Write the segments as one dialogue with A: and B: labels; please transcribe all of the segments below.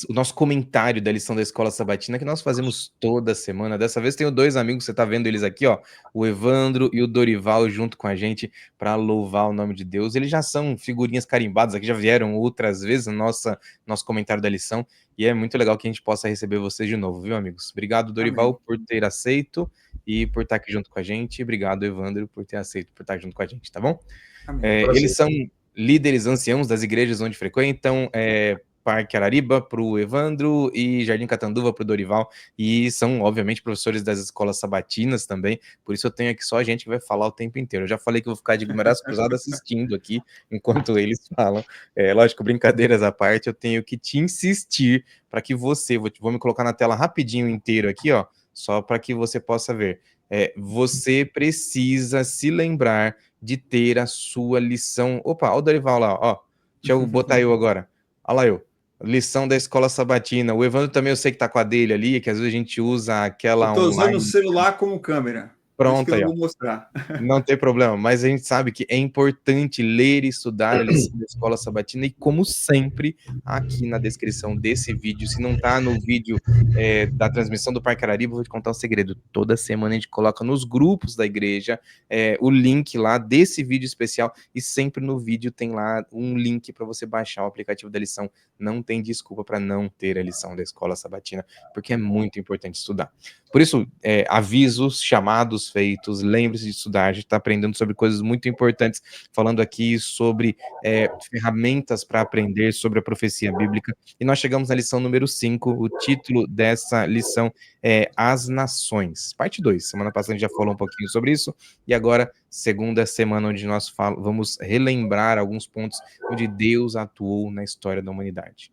A: O nosso comentário da lição da Escola Sabatina que nós fazemos toda semana. Dessa vez tenho dois amigos, você está vendo eles aqui, ó, o Evandro e o Dorival junto com a gente para louvar o nome de Deus. Eles já são figurinhas carimbadas aqui, já vieram outras vezes no nosso comentário da lição, e é muito legal que a gente possa receber vocês de novo, viu, amigos? Obrigado, Dorival,
B: Amém.
A: por ter aceito e por estar aqui junto com a gente. Obrigado, Evandro, por ter aceito, por estar junto com a gente, tá bom?
B: Amém.
A: Eles são líderes anciãos das igrejas onde frequentam, Parque Arariba para o Evandro e Jardim Catanduva para o Dorival, e são, obviamente, professores das escolas sabatinas também, por isso eu tenho aqui só a gente que vai falar o tempo inteiro. Eu já falei que eu vou ficar de braço cruzado assistindo aqui, enquanto eles falam. Lógico, brincadeiras à parte, eu tenho que te insistir para que você, vou me colocar na tela rapidinho inteiro aqui, ó, só para que você possa ver. Você precisa se lembrar de ter a sua lição. Opa, olha o Dorival lá, ó. Deixa eu botar eu agora. Olha lá eu. Lição da escola sabatina. O Evandro também eu sei que tá com a dele ali, que às vezes a gente usa aquela
B: Eu estou usando o
A: online.
B: celular como câmera, por isso que
A: Pronto
B: eu
A: aí,
B: não
A: ó.
B: vou mostrar.
A: Não tem problema, mas a gente sabe que é importante ler e estudar a lição da escola sabatina e, como sempre, aqui na descrição desse vídeo, se não tá no vídeo da transmissão do Parque Arariba, eu vou te contar um segredo. Toda semana a gente coloca nos grupos da igreja o link lá desse vídeo especial e sempre no vídeo tem lá um link para você baixar o aplicativo da lição. Não tem desculpa para não ter a lição da escola sabatina, porque é muito importante estudar. Por isso, avisos, chamados feitos, lembre-se de estudar, a gente está aprendendo sobre coisas muito importantes, falando aqui sobre ferramentas para aprender sobre a profecia bíblica, e nós chegamos na lição número 5, o título dessa lição é As Nações, parte 2, semana passada a gente já falou um pouquinho sobre isso, e agora, segunda semana onde nós vamos relembrar alguns pontos onde Deus atuou na história da humanidade.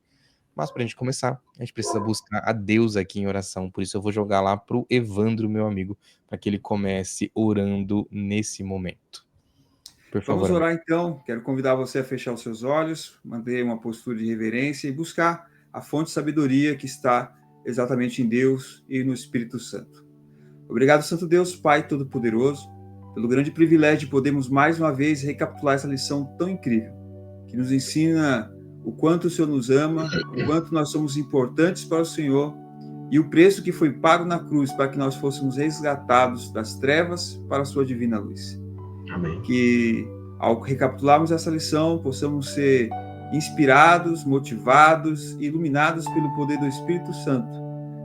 A: Mas para a gente começar, a gente precisa buscar a Deus aqui em oração. Por isso eu vou jogar lá pro Evandro, meu amigo, para que ele comece orando nesse momento. Por favor,
B: Vamos
A: amigo.
B: orar então. Quero convidar você a fechar os seus olhos, manter uma postura de reverência e buscar a fonte de sabedoria que está exatamente em Deus e no Espírito Santo. Obrigado, Santo Deus, Pai Todo-Poderoso, pelo grande privilégio de podermos mais uma vez recapitular essa lição tão incrível, que nos ensina o quanto o Senhor nos ama, o quanto nós somos importantes para o Senhor e o preço que foi pago na cruz para que nós fôssemos resgatados das trevas para a sua divina luz.
C: Amém.
B: Que ao recapitularmos essa lição, possamos ser inspirados, motivados e iluminados pelo poder do Espírito Santo,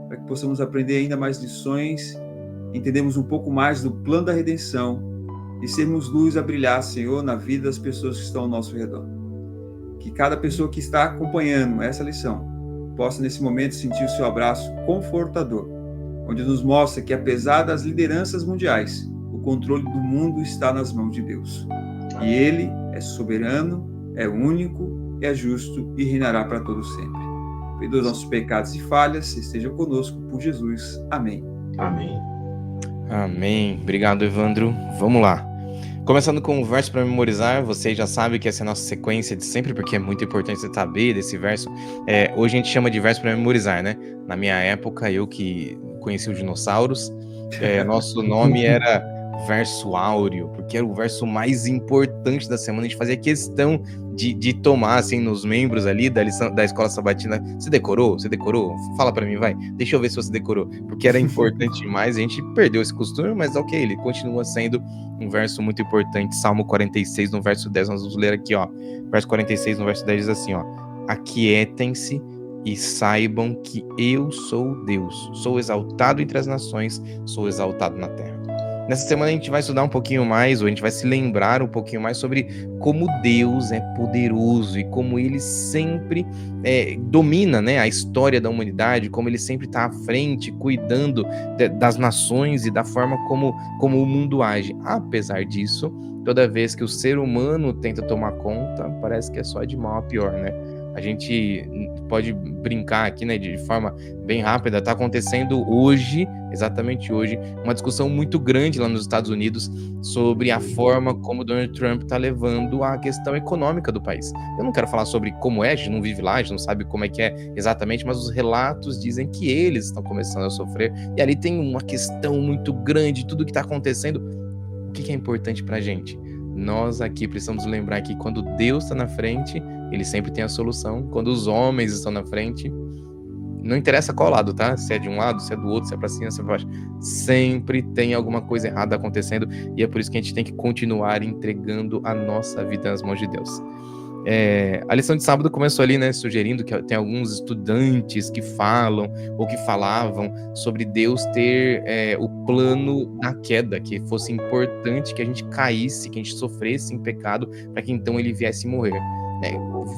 B: para que possamos aprender ainda mais lições, entendemos um pouco mais do plano da redenção e sermos luz a brilhar, Senhor, na vida das pessoas que estão ao nosso redor. Que cada pessoa que está acompanhando essa lição possa, nesse momento, sentir o seu abraço confortador, onde nos mostra que, apesar das lideranças mundiais, o controle do mundo está nas mãos de Deus. E Ele é soberano, é único, é justo e reinará para todo sempre. Perdoa os nossos pecados e falhas, esteja conosco por Jesus. Amém.
C: Amém.
A: Amém. Obrigado, Evandro. Vamos lá. Começando com um verso para memorizar, vocês já sabem que essa é a nossa sequência de sempre, porque é muito importante você saber desse verso. Hoje a gente chama de verso para memorizar, né? Na minha época, eu que conheci os dinossauros, nosso nome era verso áureo, porque era o verso mais importante da semana. A gente fazia questão de tomar, assim, nos membros ali da lição da escola sabatina. Você decorou? Você decorou? Fala para mim, vai. Deixa eu ver se você decorou. Porque era importante demais. A gente perdeu esse costume, mas ok, ele continua sendo um verso muito importante. Salmo 46, no verso 10, nós vamos ler aqui, ó. Verso 46, no verso 10 diz assim, ó. Aquietem-se e saibam que eu sou Deus. Sou exaltado entre as nações, sou exaltado na terra. Nessa semana a gente vai estudar um pouquinho mais, ou a gente vai se lembrar um pouquinho mais sobre como Deus é poderoso e como Ele sempre domina, né, a história da humanidade, como Ele sempre está à frente, cuidando das nações e da forma como o mundo age. Apesar disso, toda vez que o ser humano tenta tomar conta, parece que é só de mal a pior, né? A gente pode brincar aqui, né, de forma bem rápida. Está acontecendo hoje, exatamente hoje, uma discussão muito grande lá nos Estados Unidos sobre a forma como Donald Trump está levando a questão econômica do país. Eu não quero falar sobre como é, a gente não vive lá, a gente não sabe como é que é exatamente, mas os relatos dizem que eles estão começando a sofrer, e ali tem uma questão muito grande, tudo que está acontecendo. O que é importante para a gente? Nós aqui precisamos lembrar que quando Deus está na frente, ele sempre tem a solução. Quando os homens estão na frente, não interessa qual lado, tá? Se é de um lado, se é do outro, se é pra cima, se é pra baixo. Sempre tem alguma coisa errada acontecendo, e é por isso que a gente tem que continuar entregando a nossa vida nas mãos de Deus. A lição de sábado começou ali, né, sugerindo que tem alguns estudantes que falam ou que falavam sobre Deus ter o plano da queda, que fosse importante que a gente caísse, que a gente sofresse em pecado, para que então ele viesse morrer.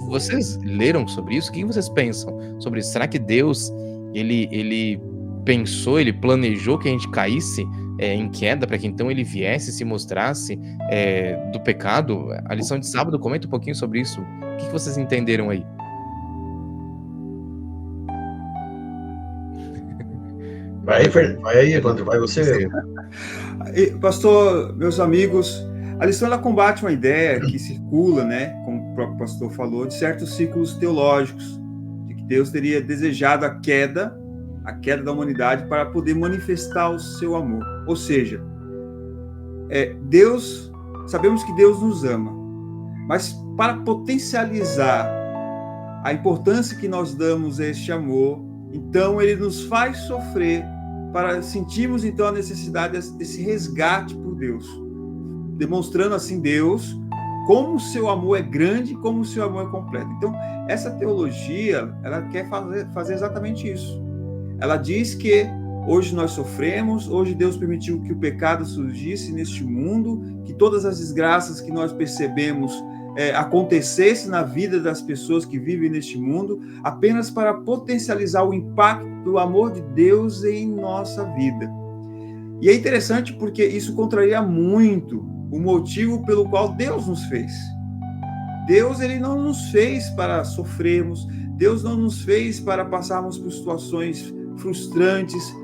A: Vocês leram sobre isso? O que vocês pensam sobre isso? Será que Deus ele pensou, ele planejou que a gente caísse em queda para que então ele viesse e se mostrasse do pecado? A lição de sábado comenta um pouquinho sobre isso. O que vocês entenderam aí?
C: Vai aí, Evandro, vai você.
B: Pastor, meus amigos, a lição ela combate uma ideia que circula, né, como o próprio pastor falou, de certos círculos teológicos, de que Deus teria desejado a queda da humanidade para poder manifestar o seu amor. Ou seja, sabemos que Deus nos ama, mas para potencializar a importância que nós damos a este amor, então ele nos faz sofrer para sentirmos então a necessidade desse resgate por Deus, demonstrando assim Deus como o seu amor é grande, como o seu amor é completo. Então, essa teologia, ela quer fazer exatamente isso. Ela diz que hoje nós sofremos, hoje Deus permitiu que o pecado surgisse neste mundo, que todas as desgraças que nós percebemos acontecessem na vida das pessoas que vivem neste mundo, apenas para potencializar o impacto do amor de Deus em nossa vida. E é interessante porque isso contraria muito o motivo pelo qual Deus nos fez. Deus, ele não nos fez para sofrermos, Deus não nos fez para passarmos por situações frustrantes,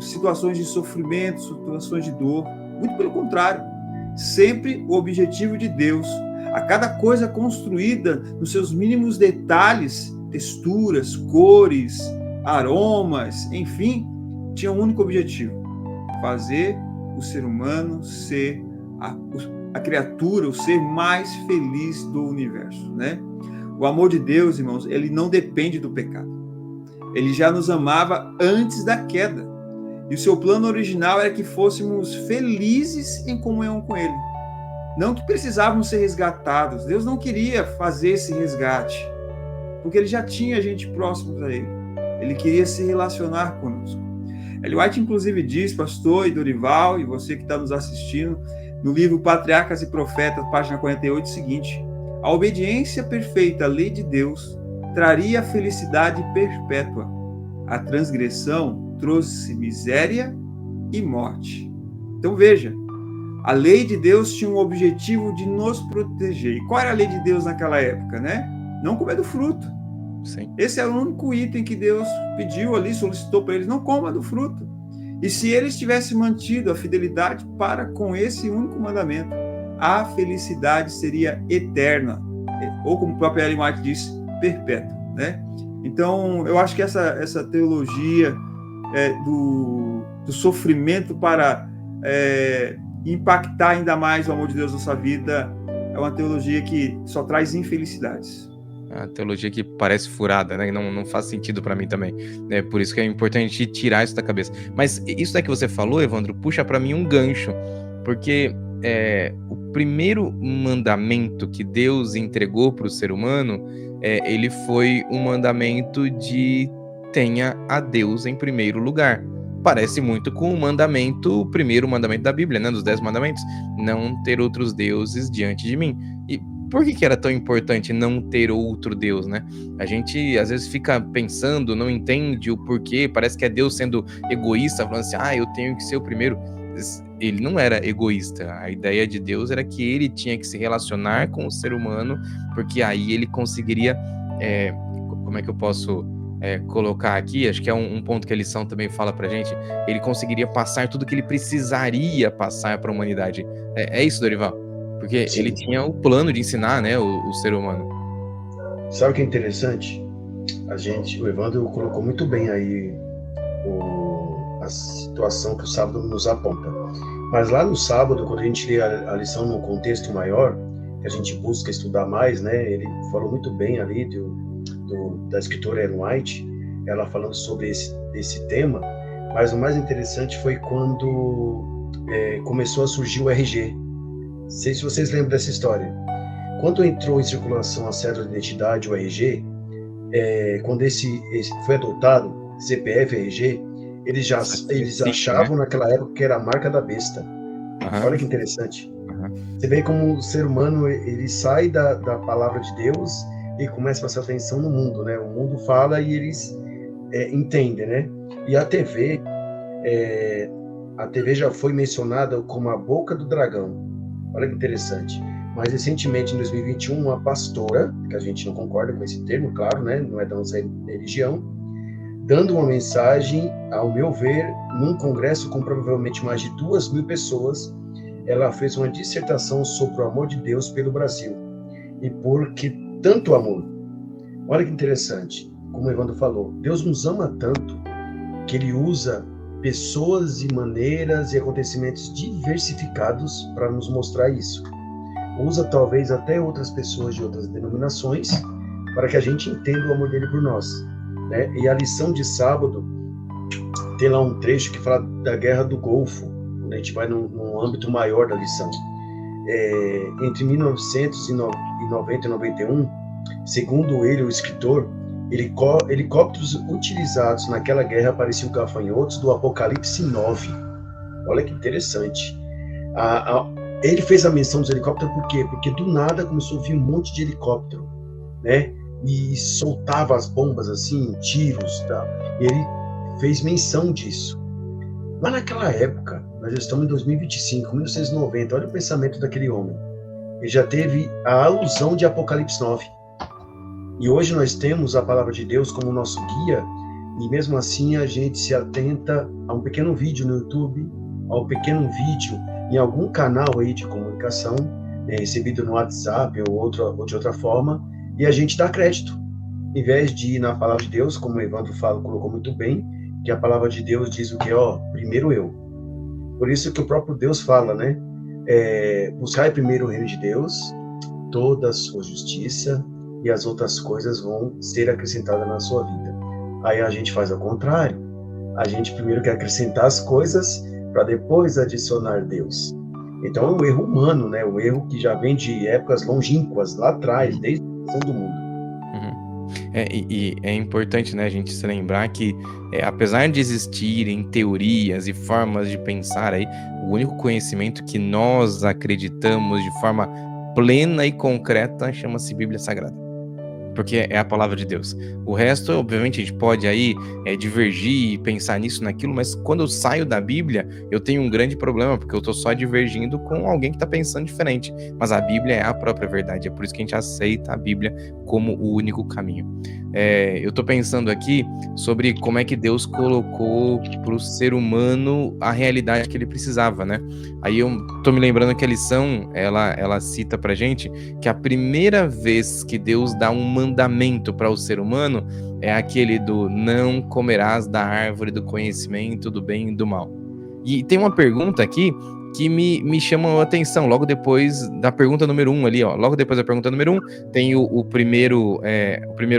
B: situações de sofrimento, situações de dor. Muito pelo contrário. Sempre o objetivo de Deus, a cada coisa construída nos seus mínimos detalhes, texturas, cores, aromas, enfim, tinha um único objetivo: fazer o ser humano ser a criatura, o ser mais feliz do universo, né? O amor de Deus, irmãos, ele não depende do pecado. Ele já nos amava antes da queda. E o seu plano original era que fôssemos felizes em comunhão com Ele. Não que precisávamos ser resgatados. Deus não queria fazer esse resgate, porque Ele já tinha gente próximo a Ele. Ele queria se relacionar conosco. Ellen White, inclusive, diz, pastor e Dorival, e você que está nos assistindo, no livro Patriarcas e Profetas, página 48, o seguinte: a obediência perfeita à lei de Deus traria a felicidade perpétua. A transgressão trouxe miséria e morte. Então veja, a lei de Deus tinha um objetivo de nos proteger. E qual era a lei de Deus naquela época, né? Não comer do fruto.
A: Sim.
B: Esse era o único item que Deus pediu ali, solicitou para eles: não coma do fruto. E se eles tivessem mantido a fidelidade para com esse único mandamento, a felicidade seria eterna, ou como o próprio Ellen White diz, perpétua, né? Então, eu acho que essa teologia do sofrimento para impactar ainda mais o amor de Deus na sua vida é uma teologia que só traz infelicidades.
A: A teologia que parece furada, né? Não faz sentido para mim também. Por isso que é importante tirar isso da cabeça. Mas isso daí que você falou, Evandro, puxa para mim um gancho, porque o primeiro mandamento que Deus entregou para o ser humano, ele foi um mandamento de tenha a Deus em primeiro lugar. Parece muito com o primeiro mandamento da Bíblia, né? Dos 10 mandamentos. Não ter outros deuses diante de mim. E por que era tão importante não ter outro Deus, né? A gente, às vezes, fica pensando, não entende o porquê, parece que é Deus sendo egoísta, falando assim, eu tenho que ser o primeiro. Ele não era egoísta. A ideia de Deus era que ele tinha que se relacionar com o ser humano, porque aí ele conseguiria, como é que eu posso colocar aqui? Acho que é um ponto que a lição também fala pra gente. Ele conseguiria passar tudo que ele precisaria passar para a humanidade. É isso, Dorival? Porque Sim. Ele tinha o plano de ensinar, né, o ser humano.
C: Sabe o que é interessante? O Evandro colocou muito bem aí a situação que o sábado nos aponta. Mas lá no sábado, quando a gente lê a lição num contexto maior, que a gente busca estudar mais, né? Ele falou muito bem ali da escritora Ellen White, ela falando sobre esse tema, mas o mais interessante foi quando começou a surgir o RG. Não sei se vocês lembram dessa história. Quando entrou em circulação a cédula de identidade, o RG, quando esse foi adotado, CPF, RG, eles achavam, né, naquela época que era a marca da besta.
A: Uhum.
C: Olha que interessante.
A: Uhum.
C: Você vê como o ser humano, ele sai da palavra de Deus e começa a prestar atenção no mundo, né? O mundo fala e eles entendem, né? E a TV já foi mencionada como a boca do dragão. Olha que interessante. Mas recentemente, em 2021, uma pastora, que a gente não concorda com esse termo, claro, né? Não é da nossa religião, dando uma mensagem, ao meu ver, num congresso com provavelmente mais de 2.000 pessoas, ela fez uma dissertação sobre o amor de Deus pelo Brasil. E por que tanto amor? Olha que interessante, como o Evandro falou, Deus nos ama tanto que Ele usa pessoas e maneiras e acontecimentos diversificados para nos mostrar isso. Usa talvez até outras pessoas de outras denominações para que a gente entenda o amor dele por nós, né? E a lição de sábado tem lá um trecho que fala da Guerra do Golfo, quando a gente vai num âmbito maior da lição. Entre 1990 e 91, segundo ele, o escritor, helicópteros utilizados naquela guerra pareciam gafanhotos do Apocalipse 9. Olha que interessante. Ele fez a menção dos helicópteros por quê? Porque do nada começou a vir um monte de helicóptero, né? E soltava as bombas assim, tiros, tá? E ele fez menção disso. Lá naquela época, nós já estamos em 2025, 1990, olha o pensamento daquele homem. Ele já teve a alusão de Apocalipse 9. E hoje nós temos a palavra de Deus como nosso guia, e mesmo assim a gente se atenta a um pequeno vídeo no YouTube, a um pequeno vídeo em algum canal aí de comunicação, recebido no WhatsApp ou de outra forma, e a gente dá crédito. Em vez de ir na palavra de Deus, como o Evandro colocou muito bem, que a palavra de Deus diz o que? Primeiro eu. Por isso que o próprio Deus fala, né? Buscai primeiro o reino de Deus, toda a sua justiça, e as outras coisas vão ser acrescentadas na sua vida. Aí a gente faz ao contrário. A gente primeiro quer acrescentar as coisas para depois adicionar Deus. Então é um erro humano, né? Um erro que já vem de épocas longínquas, lá atrás, desde a criação do mundo.
A: E é importante, né, a gente se lembrar que, apesar de existirem teorias e formas de pensar aí, o único conhecimento que nós acreditamos de forma plena e concreta chama-se Bíblia Sagrada. Porque é a palavra de Deus. O resto, obviamente, a gente pode aí divergir e pensar nisso, naquilo, mas quando eu saio da Bíblia, eu tenho um grande problema, porque eu tô só divergindo com alguém que tá pensando diferente. Mas a Bíblia é a própria verdade, é por isso que a gente aceita a Bíblia como o único caminho. Eu tô pensando aqui sobre como é que Deus colocou pro ser humano a realidade que ele precisava, né? Aí eu tô me lembrando que a lição, ela cita pra gente que a primeira vez que Deus dá um mandamento para o ser humano é aquele do não comerás da árvore do conhecimento do bem e do mal. E tem uma pergunta aqui que me chama a atenção, logo depois da pergunta número 1 ali, ó. Logo depois da pergunta número 1, tem o primeiro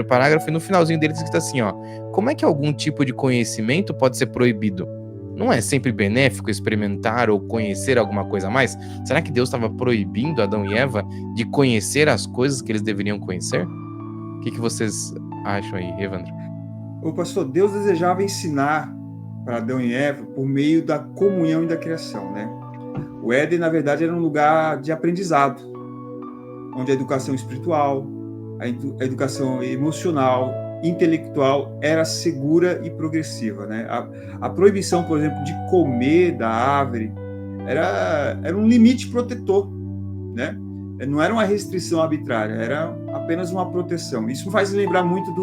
A: parágrafo, e no finalzinho dele diz assim, ó. Como é que algum tipo de conhecimento pode ser proibido? Não é sempre benéfico experimentar ou conhecer alguma coisa a mais? Será que Deus estava proibindo Adão e Eva de conhecer as coisas que eles deveriam conhecer? O que vocês acham aí, Evandro?
B: O pastor, Deus desejava ensinar para Adão e Eva por meio da comunhão e da criação, né? O Éden, na verdade, era um lugar de aprendizado, onde a educação espiritual, a educação emocional, intelectual era segura e progressiva, né? A proibição, por exemplo, de comer da árvore era um limite protetor, né? Não era uma restrição arbitrária, era apenas uma proteção. Isso me faz lembrar muito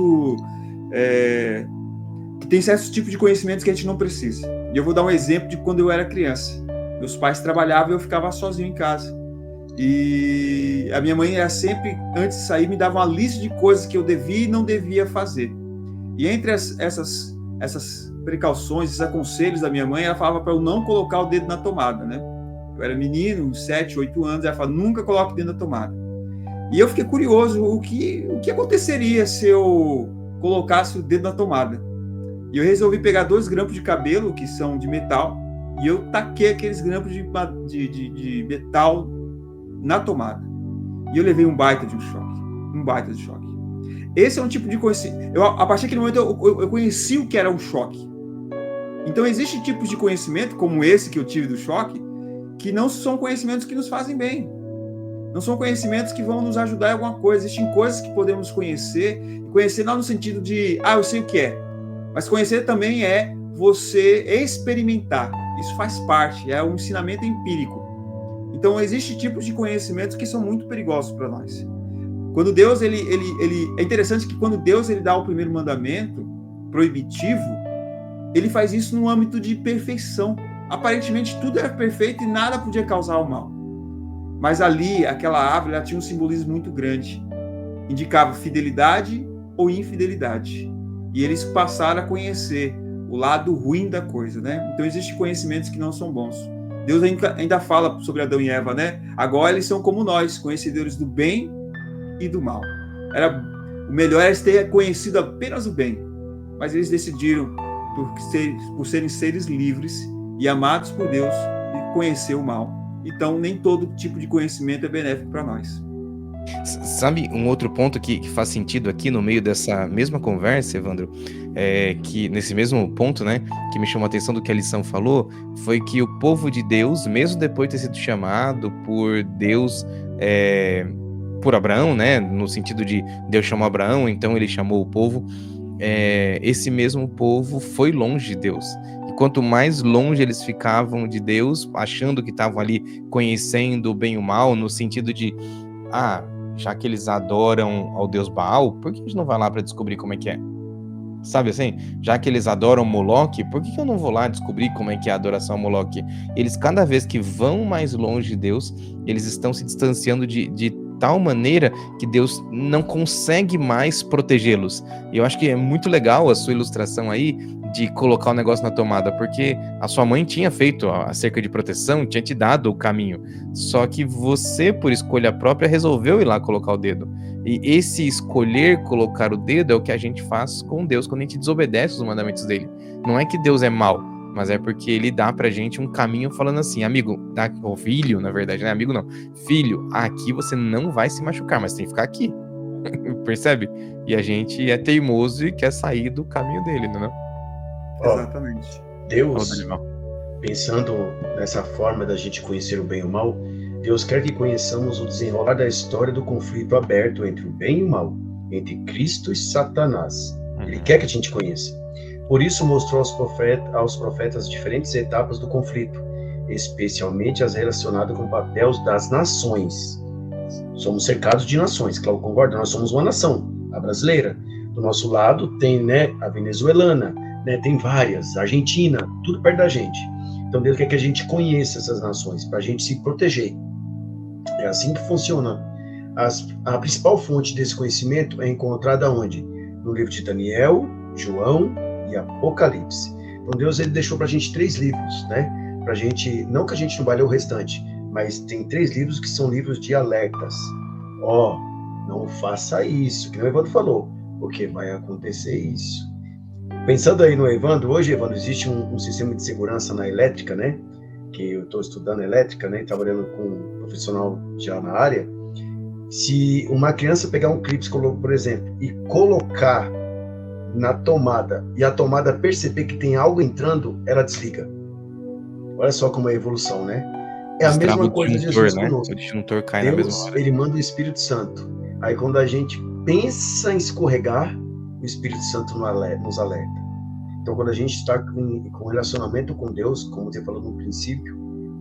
B: que tem certos tipos de conhecimentos que a gente não precisa. E eu vou dar um exemplo de quando eu era criança. Meus pais trabalhavam e eu ficava sozinho em casa. E a minha mãe era sempre, antes de sair, me dava uma lista de coisas que eu devia e não devia fazer. E entre essas precauções, esses aconselhos da minha mãe, ela falava para eu não colocar o dedo na tomada, né? Eu era menino, 7, 8 anos, ela falava, nunca coloque o dedo na tomada. E eu fiquei curioso o que aconteceria se eu colocasse o dedo na tomada. E eu resolvi pegar 2 grampos de cabelo, que são de metal, e eu taquei aqueles grampos de metal na tomada. E eu levei um baita de choque. Esse é um tipo de conhecimento. A partir daquele momento eu conheci o que era um choque. Então existem tipos de conhecimento, como esse que eu tive do choque, que não são conhecimentos que nos fazem bem. Não são conhecimentos que vão nos ajudar em alguma coisa. Existem coisas que podemos conhecer, e conhecer não no sentido de, eu sei o que é. Mas conhecer também é você experimentar. Isso faz parte, é um ensinamento empírico. Então, existem tipos de conhecimentos que são muito perigosos para nós. Quando Deus, é interessante que quando Deus ele dá o primeiro mandamento proibitivo, ele faz isso no âmbito de perfeição. Aparentemente, tudo era perfeito e nada podia causar o mal. Mas ali, aquela árvore, ela tinha um simbolismo muito grande. Indicava fidelidade ou infidelidade. E eles passaram a conhecer o lado ruim da coisa, né? Então, existem conhecimentos que não são bons. Deus ainda fala sobre Adão e Eva, né? Agora eles são como nós, conhecedores do bem e do mal. O melhor era ter conhecido apenas o bem. Mas eles decidiram, por serem seres livres e amados por Deus, conhecer o mal. Então, nem todo tipo de conhecimento é benéfico para nós.
A: Sabe um outro ponto que faz sentido aqui no meio dessa mesma conversa, Evandro? Que nesse mesmo ponto, né, que me chamou a atenção do que a lição falou, foi que o povo de Deus, mesmo depois de ter sido chamado por Deus, por Abraão, né, no sentido de Deus chamou Abraão, então ele chamou o povo, esse mesmo povo foi longe de Deus. E quanto mais longe eles ficavam de Deus, achando que estavam ali conhecendo o bem e o mal, no sentido de, já que eles adoram ao Deus Baal, por que a gente não vai lá para descobrir como é que é? Sabe assim? Já que eles adoram Moloque, por que eu não vou lá descobrir como é que é a adoração a Moloque? Eles, cada vez que vão mais longe de Deus, eles estão se distanciando de tal maneira que Deus não consegue mais protegê-los. E eu acho que é muito legal a sua ilustração aí de colocar o negócio na tomada, porque a sua mãe tinha feito acerca de proteção, tinha te dado o caminho, só que você, por escolha própria, resolveu ir lá colocar o dedo. E esse escolher colocar o dedo é o que a gente faz com Deus quando a gente desobedece os mandamentos dele. Não é que Deus é mau, mas é porque ele dá pra gente um caminho falando assim, amigo, ou filho, na verdade, não é amigo não, filho, aqui você não vai se machucar, mas tem que ficar aqui. Percebe? E a gente é teimoso e quer sair do caminho dele, não é?
B: Exatamente.
C: Deus, pensando nessa forma da gente conhecer o bem e o mal, Deus quer que conheçamos o desenrolar da história do conflito aberto entre o bem e o mal, entre Cristo e Satanás. Ele quer que a gente conheça. Por isso mostrou aos profetas diferentes etapas do conflito, especialmente as relacionadas com o papel das nações. Somos cercados de nações, Cláudio concorda? Nós somos uma nação, a brasileira. Do nosso lado tem, a venezuelana, tem várias, a Argentina, tudo perto da gente. Então Deus quer que a gente conheça essas nações, para a gente se proteger. É assim que funciona. A principal fonte desse conhecimento é encontrada onde? No livro de Daniel, João e Apocalipse. Então Deus ele deixou para a gente 3 livros, Para gente, não que a gente não vai ler o restante, mas tem 3 livros que são livros de alertas. Não faça isso, que o Evandro falou, porque vai acontecer isso. Pensando aí no Evandro, hoje, Evandro, existe um sistema de segurança na elétrica, que eu estou estudando elétrica, trabalhando com um profissional já na área. Se uma criança pegar um clipe, por exemplo, e colocar na tomada, e a tomada perceber que tem algo entrando, ela desliga. Olha só como é a evolução, É a mesma coisa de Jesus conosco.
A: O disjuntor cai na mesma hora.
C: Ele manda o Espírito Santo. Aí quando a gente pensa em escorregar, o Espírito Santo nos alerta. Então, quando a gente está com relacionamento com Deus, como você falou no princípio,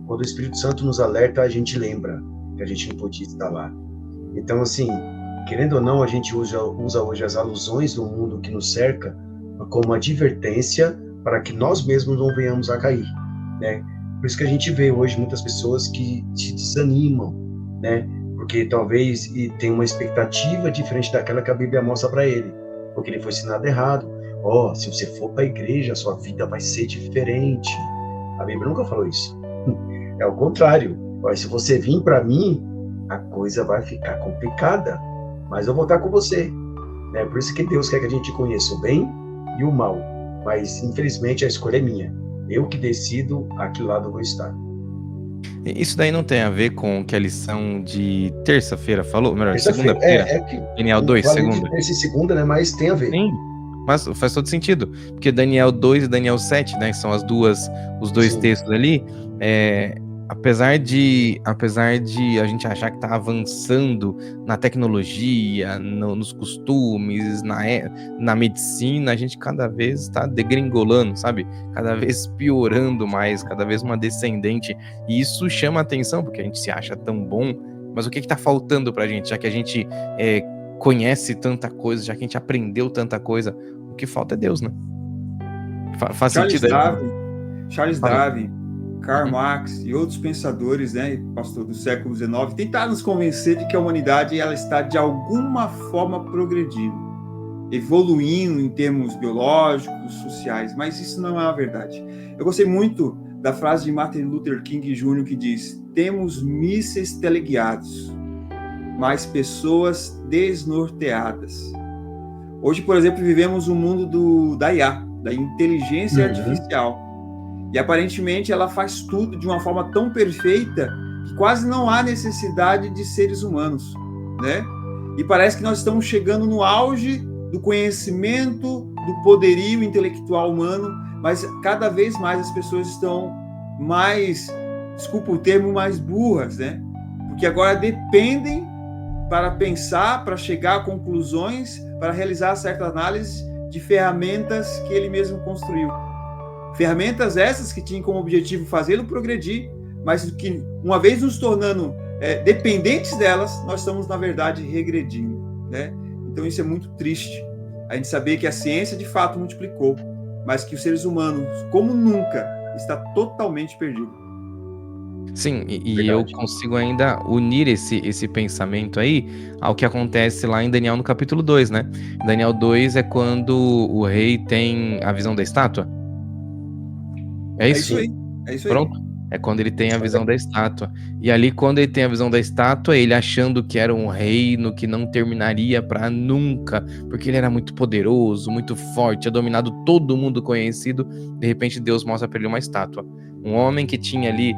C: quando o Espírito Santo nos alerta, a gente lembra que a gente não podia estar lá. Então, assim, querendo ou não, a gente usa hoje as alusões do mundo que nos cerca como advertência para que nós mesmos não venhamos a cair, Por isso que a gente vê hoje muitas pessoas que se desanimam, Porque talvez tem uma expectativa diferente daquela que a Bíblia mostra para ele, porque ele foi ensinado errado. Se você for para a igreja, a sua vida vai ser diferente. A Bíblia nunca falou isso. É o contrário. Se você vir para mim, coisa vai ficar complicada, mas eu vou estar com você. Né? Por isso que Deus quer que a gente conheça o bem e o mal, mas infelizmente a escolha é minha. Eu que decido a que lado eu vou estar.
A: Isso daí não tem a ver com o que a lição de terça-feira falou? Melhor,
C: Terça-feira.
A: segunda-feira?
C: Que
A: Daniel 2,
C: falei de
A: segunda?
C: terça e segunda, né? Mas tem a ver.
A: Sim, mas faz todo sentido. Porque Daniel 2 e Daniel 7, né? Que são os dois
C: Sim.
A: textos ali. Apesar de a gente achar que está avançando na tecnologia, nos costumes, na medicina, a gente cada vez está degringolando, sabe? Cada vez piorando mais, cada vez uma descendente. E isso chama atenção, porque a gente se acha tão bom, mas o que está faltando pra gente? Já que a gente conhece tanta coisa, já que a gente aprendeu tanta coisa, o que falta é Deus, né? Faz sentido aí?
B: Charles Darwin, Karl Marx e outros pensadores, né, pastor, do século XIX, tentaram nos convencer de que a humanidade ela está de alguma forma progredindo, evoluindo em termos biológicos, sociais, mas isso não é a verdade. Eu gostei muito da frase de Martin Luther King Jr. que diz: temos mísseis teleguiados, mas pessoas desnorteadas. Hoje, por exemplo, vivemos um mundo da IA, da inteligência artificial. E aparentemente ela faz tudo de uma forma tão perfeita que quase não há necessidade de seres humanos, né? E parece que nós estamos chegando no auge do conhecimento, do poderio intelectual humano, mas cada vez mais as pessoas estão mais, desculpa o termo, mais burras, né? Porque agora dependem para pensar, para chegar a conclusões, para realizar certa análise de ferramentas que ele mesmo construiu. Ferramentas essas que tinham como objetivo fazê-lo progredir, mas que, uma vez nos tornando dependentes delas, nós estamos, na verdade, regredindo, né? Então, isso é muito triste. A gente saber que a ciência, de fato, multiplicou, mas que os seres humanos, como nunca, está totalmente perdido.
A: Sim, e eu consigo ainda unir esse pensamento aí ao que acontece lá em Daniel no capítulo 2, né? Daniel 2 é quando o rei tem a visão da estátua. É isso?
B: É isso aí.
A: Pronto. É quando ele tem a visão da estátua. E ali, quando ele tem a visão da estátua, ele achando que era um reino que não terminaria para nunca, porque ele era muito poderoso, muito forte, tinha dominado todo mundo conhecido. De repente, Deus mostra para ele uma estátua. Um homem que tinha ali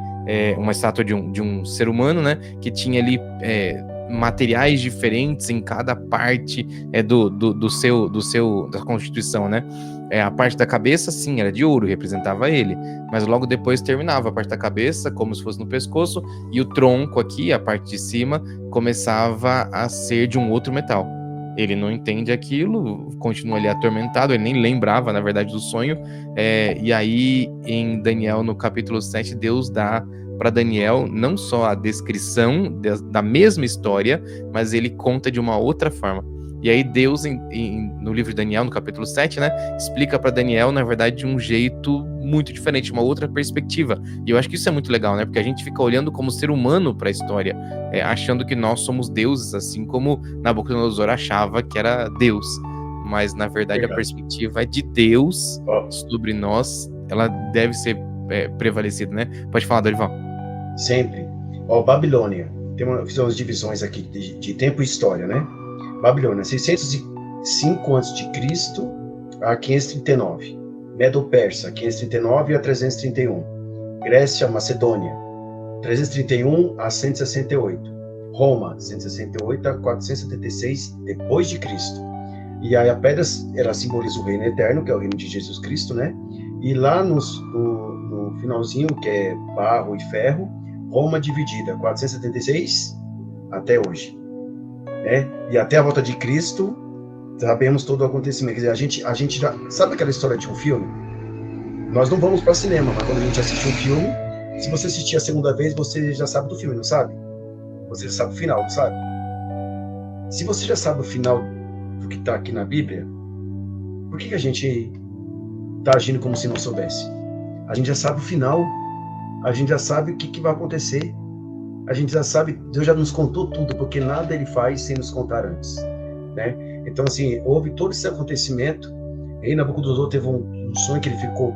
A: uma estátua de um ser humano, né? Que tinha ali materiais diferentes em cada parte da constituição, né? A parte da cabeça, sim, era de ouro, representava ele, mas logo depois terminava a parte da cabeça, como se fosse no pescoço, e o tronco aqui, a parte de cima, começava a ser de um outro metal. Ele não entende aquilo, continua ali atormentado, ele nem lembrava, na verdade, do sonho, e aí, em Daniel, no capítulo 7, Deus dá para Daniel não só a descrição da mesma história, mas ele conta de uma outra forma. E aí Deus, no livro de Daniel, no capítulo 7, né, explica para Daniel, na verdade, de um jeito muito diferente, uma outra perspectiva. E eu acho que isso é muito legal, né, porque a gente fica olhando como ser humano para a história, achando que nós somos deuses, assim como Nabucodonosor achava que era Deus. Mas, na verdade, a perspectiva é de Deus sobre nós, ela deve ser prevalecida, né? Pode falar, Dorival.
C: Sempre. Babilônia. Fiz umas divisões aqui de tempo e história, né? Babilônia, 605 a.C. a 539. Medo-Persa, 539 a 331. Grécia, Macedônia, 331 a 168. Roma, 168 a 476 depois de Cristo. E aí a pedra, ela simboliza o reino eterno, que é o reino de Jesus Cristo, né? E lá no finalzinho, que é barro e ferro, Roma dividida, 476 até hoje. E até a volta de Cristo, sabemos todo o acontecimento. Quer dizer, a gente já... Sabe aquela história de um filme? Nós não vamos para cinema, mas quando a gente assiste um filme, se você assistir a segunda vez, você já sabe do filme, não sabe? Você já sabe o final, não sabe? Se você já sabe o final do que está aqui na Bíblia, por que a gente está agindo como se não soubesse? A gente já sabe o final, a gente já sabe o que vai acontecer. A gente já sabe, Deus já nos contou tudo, porque nada ele faz sem nos contar antes, né? Então, assim, houve todo esse acontecimento, e Nabucodonosor teve um sonho que ele ficou,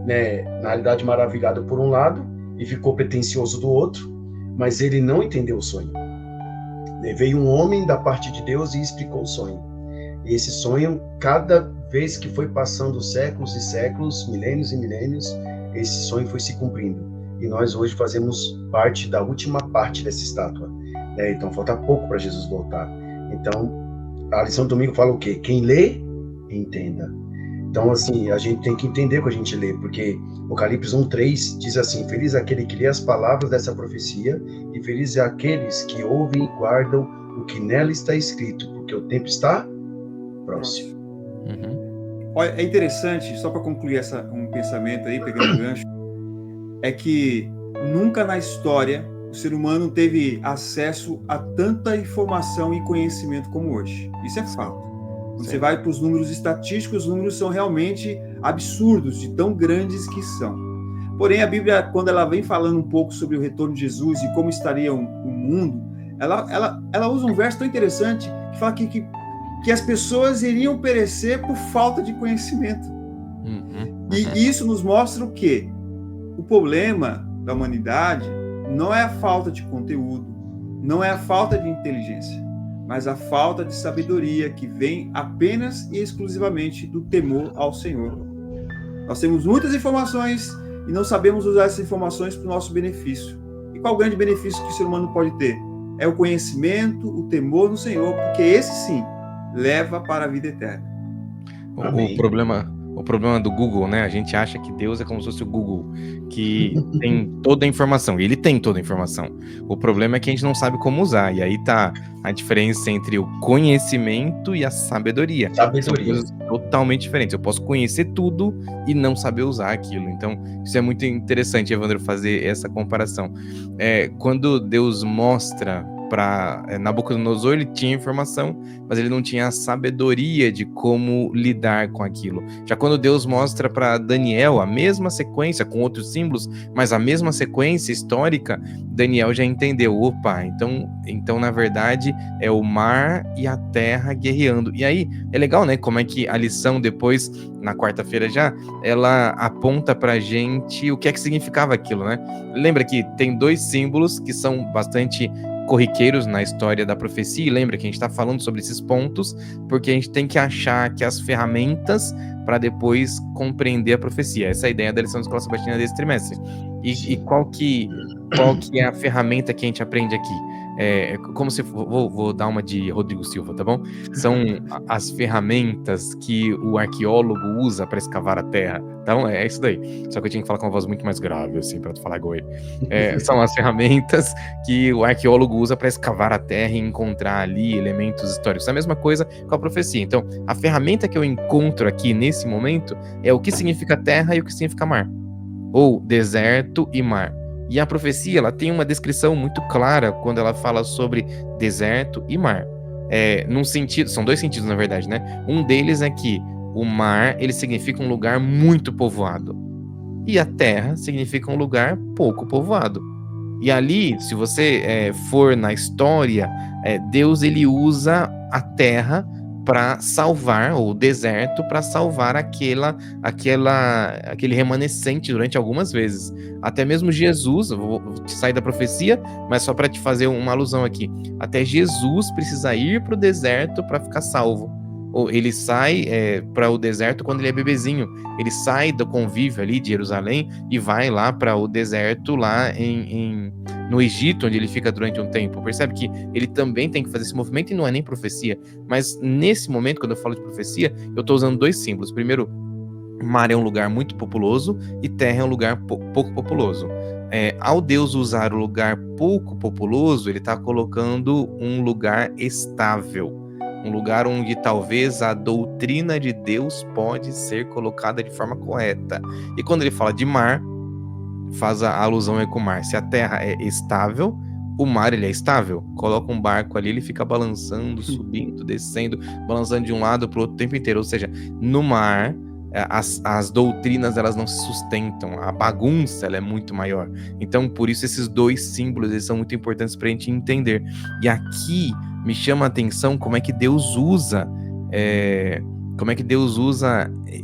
C: né, na realidade, maravilhado por um lado, e ficou pretensioso do outro, mas ele não entendeu o sonho. Veio um homem da parte de Deus e explicou o sonho. E esse sonho, cada vez que foi passando séculos e séculos, milênios e milênios, esse sonho foi se cumprindo. E nós hoje fazemos parte da última parte dessa estátua. Então falta pouco para Jesus voltar. Então a lição do domingo fala o quê? Quem lê, entenda. Então, assim, a gente tem que entender o que a gente lê, porque Apocalipse 1:3 diz assim: feliz é aquele que lê as palavras dessa profecia, e feliz é aqueles que ouvem e guardam o que nela está escrito, porque o tempo está próximo.
B: Olha, é interessante, só para concluir um pensamento aí, pegando o gancho, é que nunca na história o ser humano teve acesso a tanta informação e conhecimento como hoje. Isso é fato. Quando você vai para os números estatísticos, os números são realmente absurdos, de tão grandes que são. Porém, a Bíblia, quando ela vem falando um pouco sobre o retorno de Jesus e como estaria o mundo, ela usa um verso tão interessante que fala que as pessoas iriam perecer por falta de conhecimento. E isso nos mostra o quê? O problema da humanidade não é a falta de conteúdo, não é a falta de inteligência, mas a falta de sabedoria que vem apenas e exclusivamente do temor ao Senhor. Nós temos muitas informações e não sabemos usar essas informações para o nosso benefício. E qual o grande benefício que o ser humano pode ter? É o conhecimento, o temor no Senhor, porque esse sim leva para a vida eterna.
A: O problema do Google, né? A gente acha que Deus é como se fosse o Google, que tem toda a informação. E ele tem toda a informação. O problema é que a gente não sabe como usar. E aí tá a diferença entre o conhecimento e a sabedoria. São coisas totalmente diferentes. Eu posso conhecer tudo e não saber usar aquilo. Então, isso é muito interessante, Evandro, fazer essa comparação. Quando Deus mostra para Nabucodonosor, ele tinha informação, mas ele não tinha a sabedoria de como lidar com aquilo. Já quando Deus mostra para Daniel a mesma sequência, com outros símbolos, mas a mesma sequência histórica, Daniel já entendeu, opa, então na verdade é o mar e a terra guerreando. E aí é legal, né, como é que a lição depois, na quarta-feira já, ela aponta pra gente o que é que significava aquilo, né? Lembra que tem dois símbolos que são bastante corriqueiros na história da profecia, e lembra que a gente está falando sobre esses pontos, porque a gente tem que achar que as ferramentas para depois compreender a profecia. Essa é a ideia da lição da Escola Sabatina desse trimestre. E qual que é a ferramenta que a gente aprende aqui? Como se vou dar uma de Rodrigo Silva, tá bom? São as ferramentas que o arqueólogo usa para escavar a terra. Então, é isso daí. Só que eu tinha que falar com uma voz muito mais grave, assim, para tu falar igual ele. São as ferramentas que o arqueólogo usa para escavar a terra e encontrar ali elementos históricos. É a mesma coisa com a profecia. Então, a ferramenta que eu encontro aqui nesse momento é o que significa terra e o que significa mar. Ou deserto e mar. E a profecia, ela tem uma descrição muito clara quando ela fala sobre deserto e mar. Num sentido, são dois sentidos, na verdade, né? Um deles é que o mar, ele significa um lugar muito povoado. E a terra significa um lugar pouco povoado. E ali, se você for na história, Deus, ele usa a terra para salvar, ou o deserto, para salvar aquele remanescente durante algumas vezes. Até mesmo Jesus, eu vou sair da profecia, mas só para te fazer uma alusão aqui. Até Jesus precisa ir para o deserto para ficar salvo. Ou ele sai para o deserto quando ele é bebezinho. Ele sai do convívio ali de Jerusalém e vai lá para o deserto lá no Egito, onde ele fica durante um tempo. Percebe que ele também tem que fazer esse movimento e não é nem profecia. Mas nesse momento, quando eu falo de profecia, eu estou usando dois símbolos. Primeiro, mar é um lugar muito populoso e terra é um lugar pouco populoso. Ao Deus usar o lugar pouco populoso, ele está colocando um lugar estável. Um lugar onde talvez a doutrina de Deus pode ser colocada de forma correta. E quando ele fala de mar, faz a alusão com o mar. Se a terra é estável, o mar ele é estável. Coloca um barco ali, ele fica balançando, subindo, descendo, balançando de um lado para o outro o tempo inteiro. Ou seja, no mar, as doutrinas elas não se sustentam. A bagunça ela é muito maior. Então, por isso, esses dois símbolos eles são muito importantes para a gente entender. E aqui me chama a atenção como é que Deus usa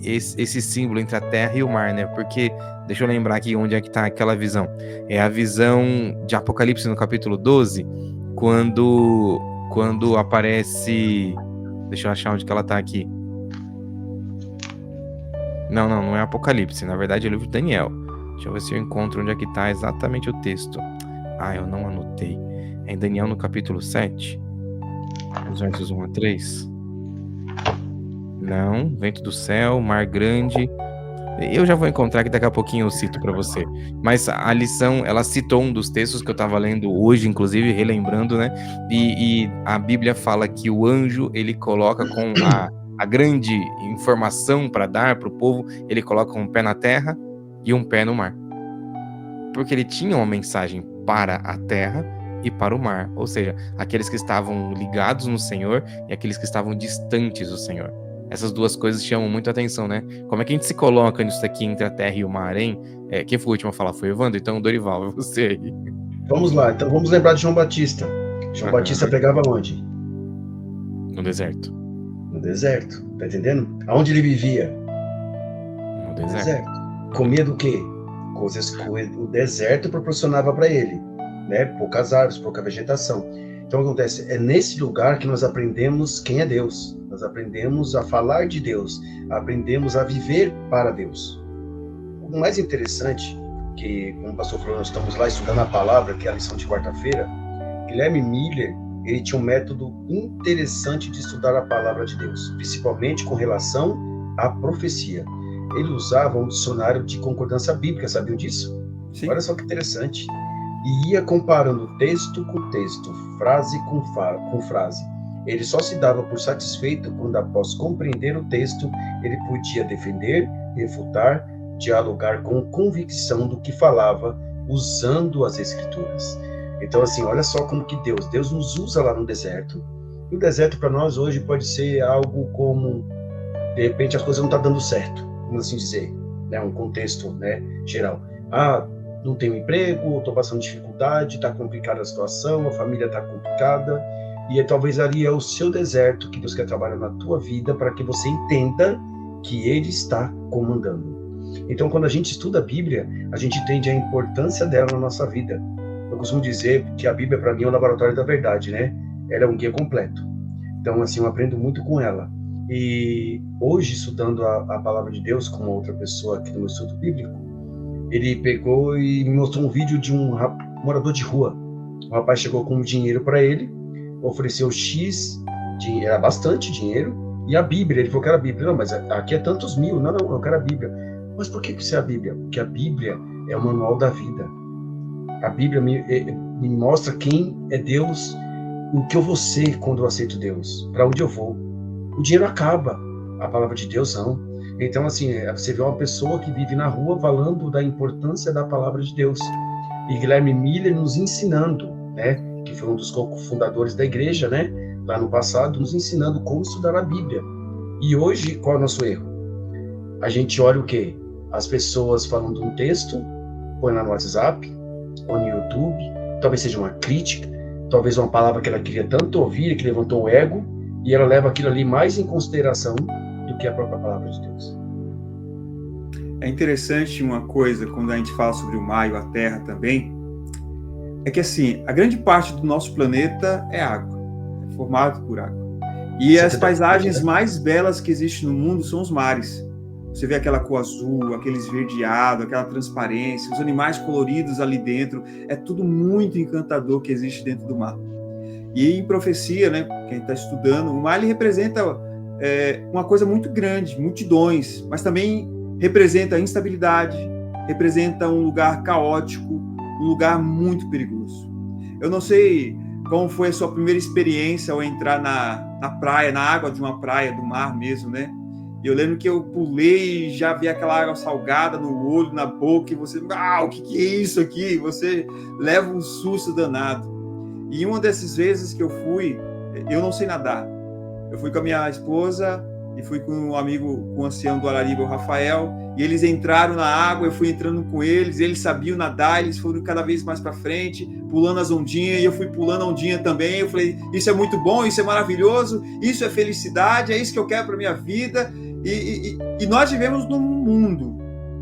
A: esse símbolo entre a terra e o mar, né? Porque, deixa eu lembrar aqui onde é que está aquela visão. É a visão de Apocalipse no capítulo 12, quando aparece... Deixa eu achar onde que ela tá aqui. Não é Apocalipse. Na verdade, é o livro de Daniel. Deixa eu ver se eu encontro onde é que tá exatamente o texto. Eu não anotei. É em Daniel, no capítulo 7. Os versos 1 a 3. Não, vento do céu, mar grande. Eu já vou encontrar, que daqui a pouquinho eu cito para você. Mas a lição, ela citou um dos textos que eu estava lendo hoje, inclusive, relembrando, né? E a Bíblia fala que o anjo, ele coloca com a grande informação para dar para o povo, ele coloca um pé na terra e um pé no mar. Porque ele tinha uma mensagem para a terra e para o mar. Ou seja, aqueles que estavam ligados no Senhor e aqueles que estavam distantes do Senhor. Essas duas coisas chamam muito a atenção, né? Como é que a gente se coloca nisso aqui entre a terra e o mar, hein? Quem foi o último a falar? Foi o Evandro? Então, Dorival, é você aí.
C: Vamos lá, então vamos lembrar de João Batista. João Batista pregava onde?
A: No deserto.
C: No deserto, tá entendendo? Aonde ele vivia?
A: No deserto.
C: Comia do quê? Coisas que o deserto proporcionava para ele, né? Poucas árvores, pouca vegetação. Então, o que acontece? É nesse lugar que nós aprendemos quem é Deus. Nós aprendemos a falar de Deus, aprendemos a viver para Deus. O mais interessante, que como o pastor falou, nós estamos lá estudando a palavra, que é a lição de quarta-feira, Guilherme Miller, ele tinha um método interessante de estudar a palavra de Deus, principalmente com relação à profecia. Ele usava um dicionário de concordância bíblica, sabiam disso? Sim. Olha só que interessante. E ia comparando texto com texto, frase com frase. Ele só se dava por satisfeito quando, após compreender o texto, ele podia defender, refutar, dialogar com convicção do que falava, usando as Escrituras. Então, assim, olha só como que Deus nos usa lá no deserto. E o deserto para nós hoje pode ser algo como, de repente, as coisas não estão dando certo, vamos assim dizer, né? Um contexto, né, geral. Não tenho emprego, estou passando dificuldade, está complicada a situação, a família está complicada. E talvez ali é o seu deserto que Deus quer trabalhar na tua vida para que você entenda que Ele está comandando. Então, quando a gente estuda a Bíblia, a gente entende a importância dela na nossa vida. Eu costumo dizer que a Bíblia, para mim, é o laboratório da verdade, né? Ela é um guia completo. Então, assim, eu aprendo muito com ela. E hoje, estudando a palavra de Deus com uma outra pessoa aqui no meu estudo bíblico, ele pegou e me mostrou um vídeo de um morador de rua. O rapaz chegou com dinheiro para ele, ofereceu X, era bastante dinheiro, e a Bíblia. Ele falou que era a Bíblia. Não, mas aqui é tantos mil. Não, eu quero a Bíblia. Mas por que isso é a Bíblia? Porque a Bíblia é o manual da vida. A Bíblia me mostra quem é Deus, o que eu vou ser quando eu aceito Deus, para onde eu vou. O dinheiro acaba, a palavra de Deus não. Então, assim, você vê uma pessoa que vive na rua falando da importância da palavra de Deus. E Guilherme Miller nos ensinando, né, que foi um dos cofundadores da igreja, né, lá no passado, nos ensinando como estudar a Bíblia. E hoje, qual é o nosso erro? A gente olha o quê? As pessoas falando de um texto, põe lá no WhatsApp, ou no YouTube, talvez seja uma crítica, talvez uma palavra que ela queria tanto ouvir, que levantou o ego, e ela leva aquilo ali mais em consideração do que a própria palavra de Deus.
B: É interessante uma coisa, quando a gente fala sobre o mar e a terra também, é que assim, a grande parte do nosso planeta é água, é formado por água. E as paisagens mais belas que existem no mundo são os mares. Você vê aquela cor azul, aquele esverdeado, aquela transparência, os animais coloridos ali dentro, é tudo muito encantador que existe dentro do mar. E em profecia, né, quem está estudando, o mar ele representa uma coisa muito grande, multidões, mas também representa instabilidade, representa um lugar caótico, um lugar muito perigoso. Eu não sei como foi a sua primeira experiência ao entrar na praia, na água de uma praia, do mar mesmo, né? E eu lembro que eu pulei e já vi aquela água salgada no olho, na boca, e você, o que é isso aqui? Você leva um susto danado. E uma dessas vezes que eu fui, eu não sei nadar. Eu fui com a minha esposa e fui com um amigo, com o ancião do Arariba, o Rafael, e eles entraram na água, eu fui entrando com eles sabiam nadar, eles foram cada vez mais para frente, pulando as ondinhas, e eu fui pulando a ondinha também. Eu falei, isso é muito bom, isso é maravilhoso, isso é felicidade, é isso que eu quero para minha vida. E nós vivemos num mundo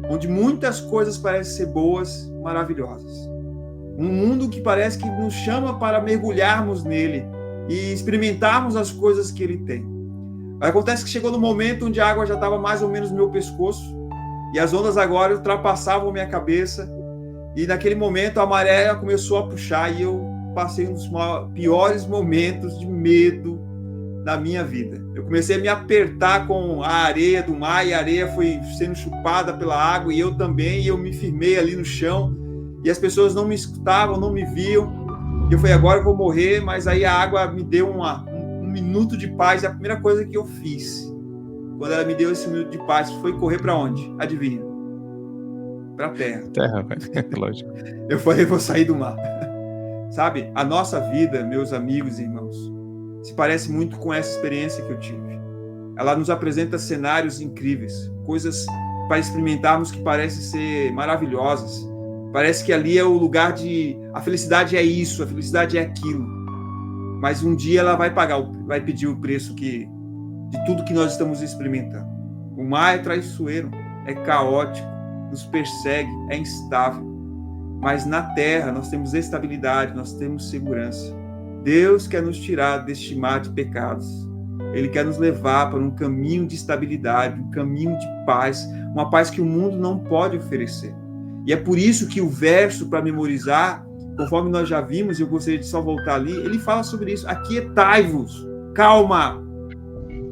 B: onde muitas coisas parecem ser boas, maravilhosas. Um mundo que parece que nos chama para mergulharmos nele e experimentarmos as coisas que ele tem. Acontece que chegou no momento onde a água já estava mais ou menos no meu pescoço e as ondas agora ultrapassavam minha cabeça, e naquele momento a maré começou a puxar e eu passei um dos piores momentos de medo da minha vida. Eu comecei a me apertar com a areia do mar e a areia foi sendo chupada pela água e eu também, e eu me firmei ali no chão e as pessoas não me escutavam, não me viam. Eu falei, agora eu vou morrer, mas aí a água me deu um minuto de paz. E a primeira coisa que eu fiz, quando ela me deu esse minuto de paz, foi correr para onde? Adivinha? Para a terra.
A: Terra, lógico.
B: Eu falei, vou sair do mar. Sabe, a nossa vida, meus amigos e irmãos, se parece muito com essa experiência que eu tive. Ela nos apresenta cenários incríveis, coisas para experimentarmos que parecem ser maravilhosas. Parece que ali é o lugar de... A felicidade é isso, a felicidade é aquilo. Mas um dia ela vai pedir o preço de tudo que nós estamos experimentando. O mar é traiçoeiro, é caótico, nos persegue, é instável. Mas na terra nós temos estabilidade, nós temos segurança. Deus quer nos tirar deste mar de pecados. Ele quer nos levar para um caminho de estabilidade, um caminho de paz, uma paz que o mundo não pode oferecer. E é por isso que o verso para memorizar, conforme nós já vimos, e eu gostaria de só voltar ali, ele fala sobre isso. Aquietai-vos, calma,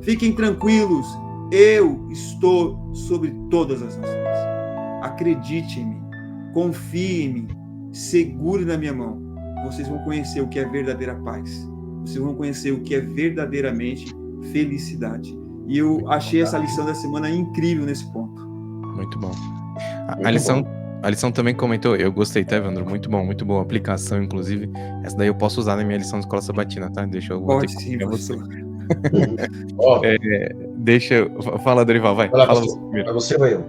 B: fiquem tranquilos, eu estou sobre todas as nações. Acredite em mim, confie em mim, segure na minha mão. Vocês vão conhecer o que é verdadeira paz. Vocês vão conhecer o que é verdadeiramente felicidade. E eu achei essa lição da semana incrível nesse ponto.
A: Muito bom. A lição também comentou, eu gostei, tá, Evandro? Muito boa aplicação, inclusive. Essa daí eu posso usar na minha lição de escola sabatina, tá? Deixa eu...
B: Pode sim, você.
A: Fala, Dorival, vai.
C: Fala você primeiro. Para você ou eu?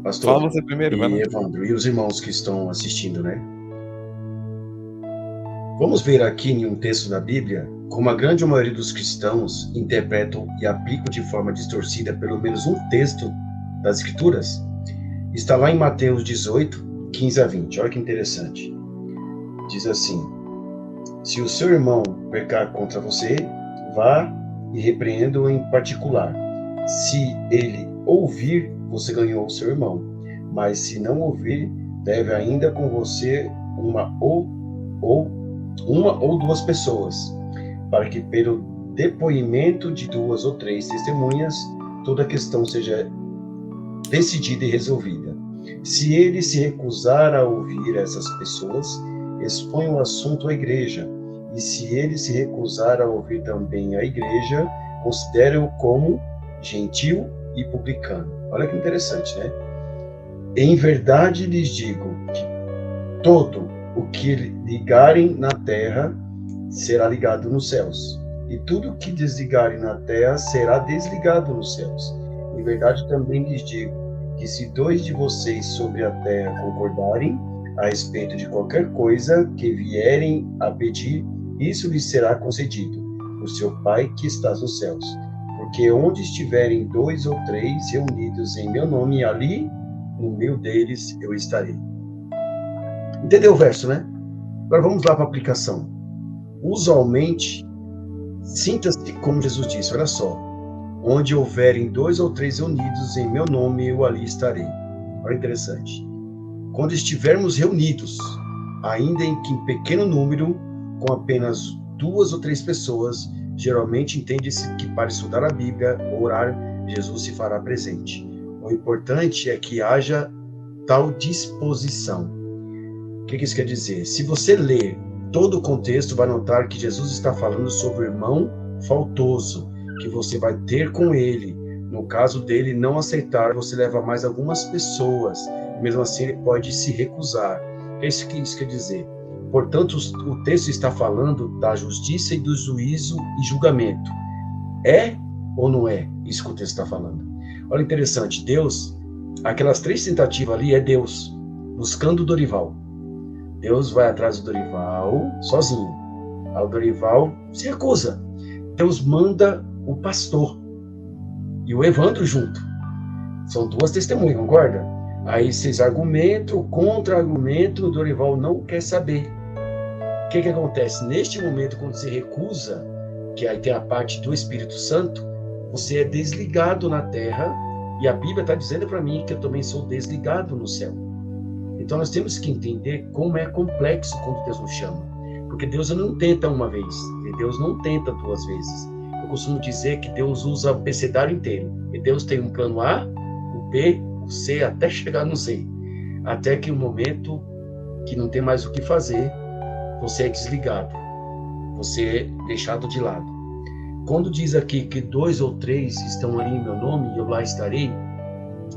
C: Pastor,
A: fala você primeiro, vai.
C: E Evandro, e os irmãos que estão assistindo, né? Vamos ver aqui em um texto da Bíblia como a grande maioria dos cristãos interpretam e aplicam de forma distorcida pelo menos um texto das Escrituras. Está lá em Mateus 18, 15 a 20. Olha que interessante. Diz assim: se o seu irmão pecar contra você, vá e repreenda-o em particular. Se ele ouvir, você ganhou o seu irmão. Mas se não ouvir, leve ainda com você uma ou duas pessoas, para que pelo depoimento de 2 ou 3 testemunhas, toda a questão seja decidida e resolvida. Se ele se recusar a ouvir essas pessoas, expõe o assunto à igreja. E se ele se recusar a ouvir também a igreja, considere-o como gentil e publicano. Olha que interessante, né? Em verdade lhes digo que todo o que ligarem na terra será ligado nos céus, e tudo o que desligarem na terra será desligado nos céus. Em verdade também lhes digo que se 2 de vocês sobre a terra concordarem a respeito de qualquer coisa que vierem a pedir, isso lhes será concedido por seu Pai que está nos céus. Porque onde estiverem 2 ou 3 reunidos em meu nome, ali, no meio deles, eu estarei. Entendeu o verso, né? Agora vamos lá para a aplicação. Usualmente, sinta-se como Jesus disse, olha só. Onde houverem 2 ou 3 reunidos em meu nome, eu ali estarei. Olha interessante. Quando estivermos reunidos, ainda em pequeno número, com apenas 2 ou 3 pessoas, geralmente entende-se que para estudar a Bíblia, orar, Jesus se fará presente. O importante é que haja tal disposição. O que isso quer dizer? Se você ler todo o contexto, vai notar que Jesus está falando sobre o irmão faltoso, que você vai ter com ele. No caso dele não aceitar, você leva mais algumas pessoas. Mesmo assim, ele pode se recusar. É isso que isso quer dizer. Portanto, o texto está falando da justiça e do juízo e julgamento. É ou não é isso que o texto está falando? Olha, interessante. Deus, aquelas 3 tentativas ali, é Deus buscando o Dorival. Deus vai atrás do Dorival sozinho. Aí o Dorival se recusa. Deus manda o pastor e o Evandro junto. São 2 testemunhas, concorda? Aí vocês argumentam, contra-argumentam, o Dorival não quer saber. O que acontece? Neste momento, quando você recusa, que aí tem a parte do Espírito Santo, você é desligado na terra, e a Bíblia está dizendo para mim que eu também sou desligado no céu. Então nós temos que entender como é complexo quando Deus nos chama. Porque Deus não tenta uma vez, e Deus não tenta duas vezes. Eu costumo dizer que Deus usa o abecedário inteiro. E Deus tem um plano A, o B, o C, até chegar no Z. Até que o momento que não tem mais o que fazer, você é desligado. Você é deixado de lado. Quando diz aqui que 2 ou 3 estão ali em meu nome e eu lá estarei,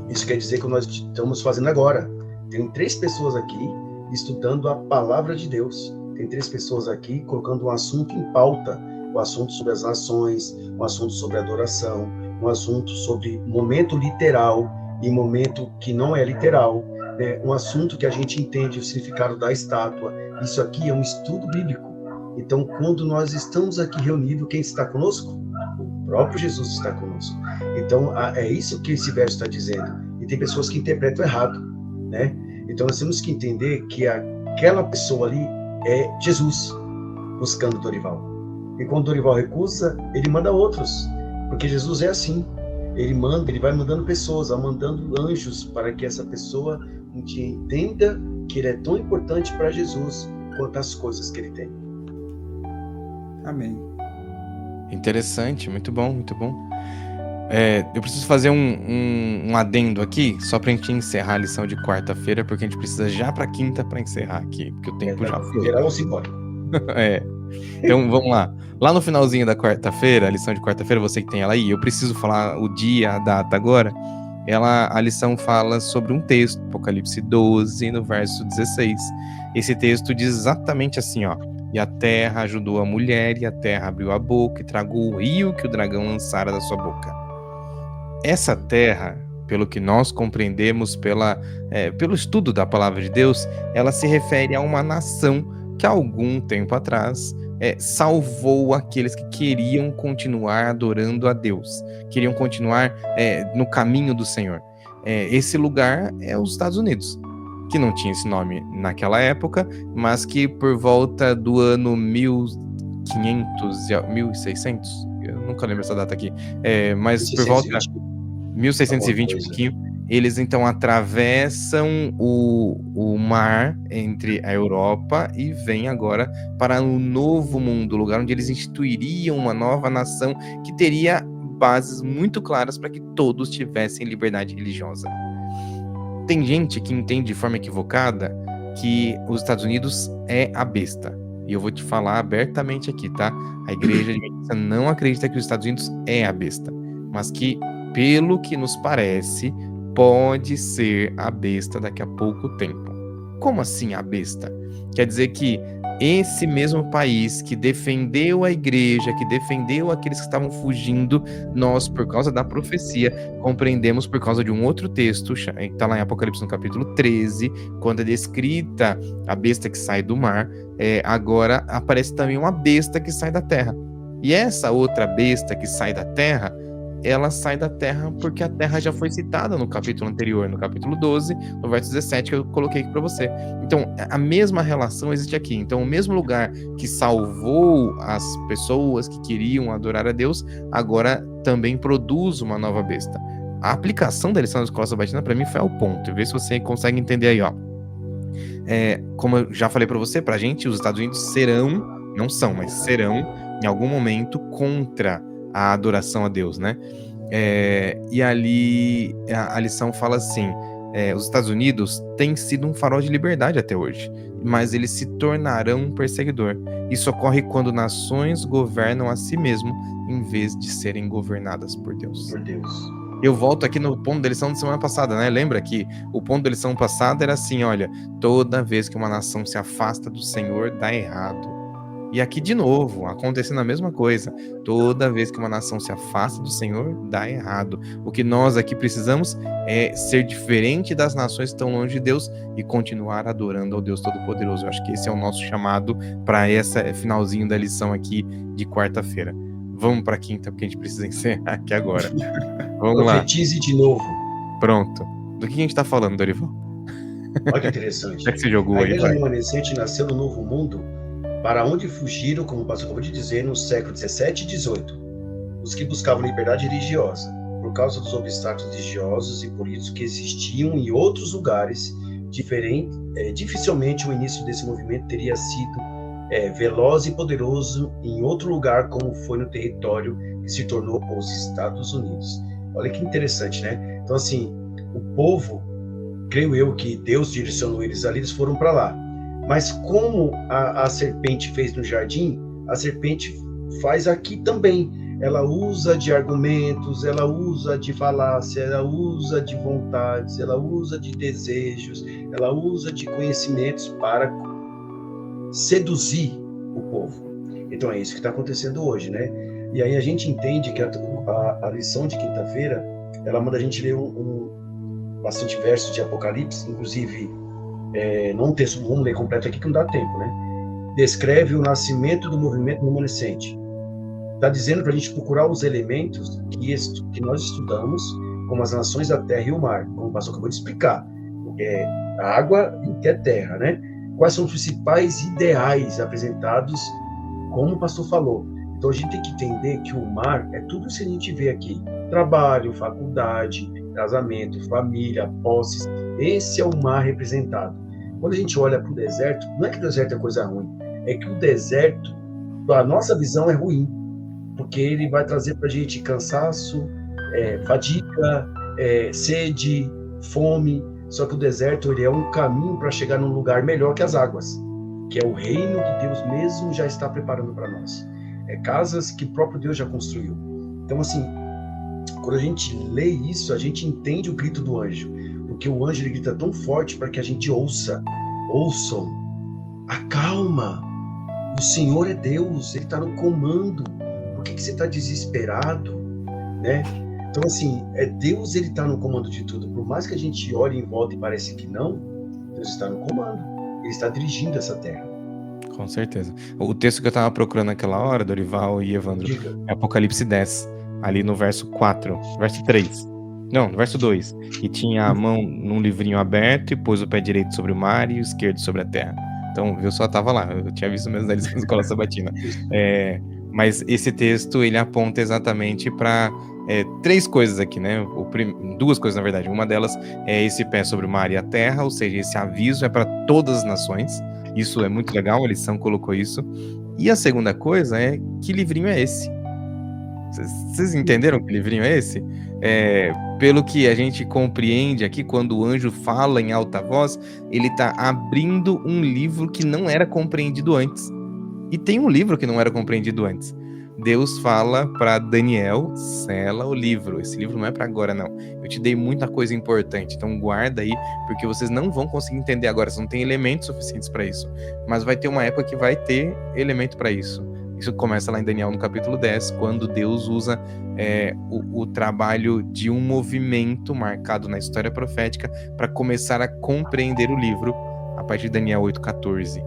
C: isso quer dizer que nós estamos fazendo agora. Tem 3 pessoas aqui estudando a palavra de Deus. Tem 3 pessoas aqui colocando um assunto em pauta. Um assunto sobre as nações, um assunto sobre adoração, um assunto sobre momento literal e momento que não é literal. Né? Um assunto que a gente entende o significado da estátua. Isso aqui é um estudo bíblico. Então, quando nós estamos aqui reunidos, quem está conosco? O próprio Jesus está conosco. Então, é isso que esse verso está dizendo. E tem pessoas que interpretam errado, né? Então, nós temos que entender que aquela pessoa ali é Jesus buscando Dorival. E quando Dorival recusa, ele manda outros. Porque Jesus é assim. Ele manda, ele vai mandando pessoas, vai mandando anjos para que essa pessoa um dia entenda que ele é tão importante para Jesus quanto as coisas que ele tem.
B: Amém.
A: Interessante, muito bom, muito bom. Eu preciso fazer um adendo aqui, só pra gente encerrar a lição de quarta-feira, porque a gente precisa já pra quinta pra encerrar aqui, porque o tempo já foi.
C: Geral se embora.
A: Então vamos lá. Lá no finalzinho da quarta-feira, a lição de quarta-feira, você que tem ela aí, eu preciso falar o dia, a data agora. A lição fala sobre um texto, Apocalipse 12, no verso 16. Esse texto diz exatamente assim, ó. E a terra ajudou a mulher, e a terra abriu a boca e tragou o rio que o dragão lançara da sua boca. Essa terra, pelo que nós compreendemos pelo estudo da palavra de Deus, ela se refere a uma nação que há algum tempo atrás salvou aqueles que queriam continuar adorando a Deus, queriam continuar no caminho do Senhor. Esse lugar é os Estados Unidos, que não tinha esse nome naquela época, mas que por volta do ano 1500, 1600, eu nunca lembro essa data aqui, mas 1620. Por volta 1620, um pouquinho, eles então atravessam o mar entre a Europa e vêm agora para o novo mundo, o lugar onde eles instituiriam uma nova nação que teria bases muito claras para que todos tivessem liberdade religiosa. Tem gente que entende de forma equivocada que os Estados Unidos é a besta. E eu vou te falar abertamente aqui, tá? A igreja adventista não acredita que os Estados Unidos é a besta, mas que, pelo que nos parece, pode ser a besta daqui a pouco tempo. Como assim a besta? Quer dizer que esse mesmo país que defendeu a igreja, que defendeu aqueles que estavam fugindo, nós, por causa da profecia, compreendemos por causa de um outro texto, que está lá em Apocalipse no capítulo 13, quando é descrita a besta que sai do mar, agora aparece também uma besta que sai da terra. E essa outra besta que sai da terra, ela sai da terra porque a terra já foi citada no capítulo anterior, no capítulo 12, no verso 17, que eu coloquei aqui para você. Então, a mesma relação existe aqui. Então, o mesmo lugar que salvou as pessoas que queriam adorar a Deus, agora também produz uma nova besta. A aplicação da lição da Escola Sabatina, para mim, foi ao ponto. Vê se você consegue entender aí, ó. Como eu já falei para você, pra gente, os Estados Unidos não são, mas serão, em algum momento, contra a adoração a Deus, né? E ali a lição fala assim, os Estados Unidos têm sido um farol de liberdade até hoje, mas eles se tornarão um perseguidor. Isso ocorre quando nações governam a si mesmo, em vez de serem governadas por Deus.
C: Por Deus.
A: Eu volto aqui no ponto da lição da semana passada, né? Lembra que o ponto da lição passada era assim, olha, toda vez que uma nação se afasta do Senhor, dá errado. E aqui, de novo, acontecendo a mesma coisa. Toda vez que uma nação se afasta do Senhor, dá errado. O que nós aqui precisamos é ser diferente das nações que estão longe de Deus e continuar adorando ao Deus Todo-Poderoso. Eu acho que esse é o nosso chamado para esse finalzinho da lição aqui de quarta-feira. Vamos para quinta, porque a gente precisa encerrar aqui agora. Vamos lá.
C: Profetize de novo.
A: Pronto. Do que a gente tá falando, Dorival?
C: Olha que interessante.
A: Já que você jogou
C: A
A: aí,
C: igreja
A: vai.
C: remanescente nasceu no Novo Mundo, para onde fugiram, como o pastor acabou de dizer, no século 17 e 18, os que buscavam liberdade religiosa, por causa dos obstáculos religiosos e políticos que existiam em outros lugares diferentes. Dificilmente o início desse movimento teria sido veloz e poderoso em outro lugar, como foi no território que se tornou os Estados Unidos. Olha que interessante, né? Então, assim, o povo, creio eu que Deus direcionou eles ali, eles foram para lá. Mas como a serpente fez no jardim, a serpente faz aqui também. Ela usa de argumentos, ela usa de falácia, ela usa de vontades, ela usa de desejos, ela usa de conhecimentos para seduzir o povo. Então é isso que está acontecendo hoje, né? E aí a gente entende que a lição de quinta-feira, ela manda a gente ler bastante versos de Apocalipse, inclusive não um texto, vamos ler completo aqui que não dá tempo, né? Descreve o nascimento do movimento remanescente. Está dizendo para a gente procurar os elementos que nós estudamos, como as nações da terra e o mar, como o pastor acabou de explicar. A água e que é terra, né? Quais são os principais ideais apresentados, como o pastor falou. Então a gente tem que entender que o mar é tudo isso que a gente vê aqui: trabalho, faculdade, casamento, família, posses. Esse é o mar representado. Quando a gente olha para o deserto, não é que o deserto é coisa ruim, é que o deserto, a nossa visão é ruim, porque ele vai trazer para a gente cansaço, fadiga, sede, fome. Só que o deserto, ele é um caminho para chegar num lugar melhor que as águas, que é o reino que Deus mesmo já está preparando para nós. Casas que o próprio Deus já construiu. Então, assim, quando a gente lê isso, a gente entende o grito do anjo, porque o anjo, ele grita tão forte para que a gente ouçam, acalma, o Senhor é Deus, Ele está no comando, por que você está desesperado, né? Então, assim, Deus, Ele está no comando de tudo. Por mais que a gente olhe em volta e pareça que não, Deus está no comando. Ele está dirigindo essa terra.
A: Com certeza. O texto que eu estava procurando naquela hora, Dorival e Evandro, é Apocalipse 10, ali no verso 4, verso 3. Não, no verso 2. E tinha a mão num livrinho aberto e pôs o pé direito sobre o mar e o esquerdo sobre a terra. Então, eu só estava lá, eu tinha visto mesmo na lição da escola sabatina. Mas esse texto, ele aponta exatamente para três coisas aqui, né? Duas coisas, na verdade. Uma delas é esse pé sobre o mar e a terra, ou seja, esse aviso é para todas as nações. Isso é muito legal, a lição colocou isso. E a segunda coisa é, que livrinho é esse? Vocês entenderam que livrinho é esse? Pelo que a gente compreende aqui, quando o anjo fala em alta voz, ele está abrindo um livro que não era compreendido antes. E tem um livro que não era compreendido antes. Deus fala para Daniel: sela o livro. Esse livro não é para agora, não. Eu te dei muita coisa importante, então guarda aí, porque vocês não vão conseguir entender agora. Vocês não têm elementos suficientes para isso. Mas vai ter uma época que vai ter elemento para isso. Isso começa lá em Daniel, no capítulo 10, quando Deus usa o trabalho de um movimento marcado na história profética para começar a compreender o livro a partir de Daniel 8,14.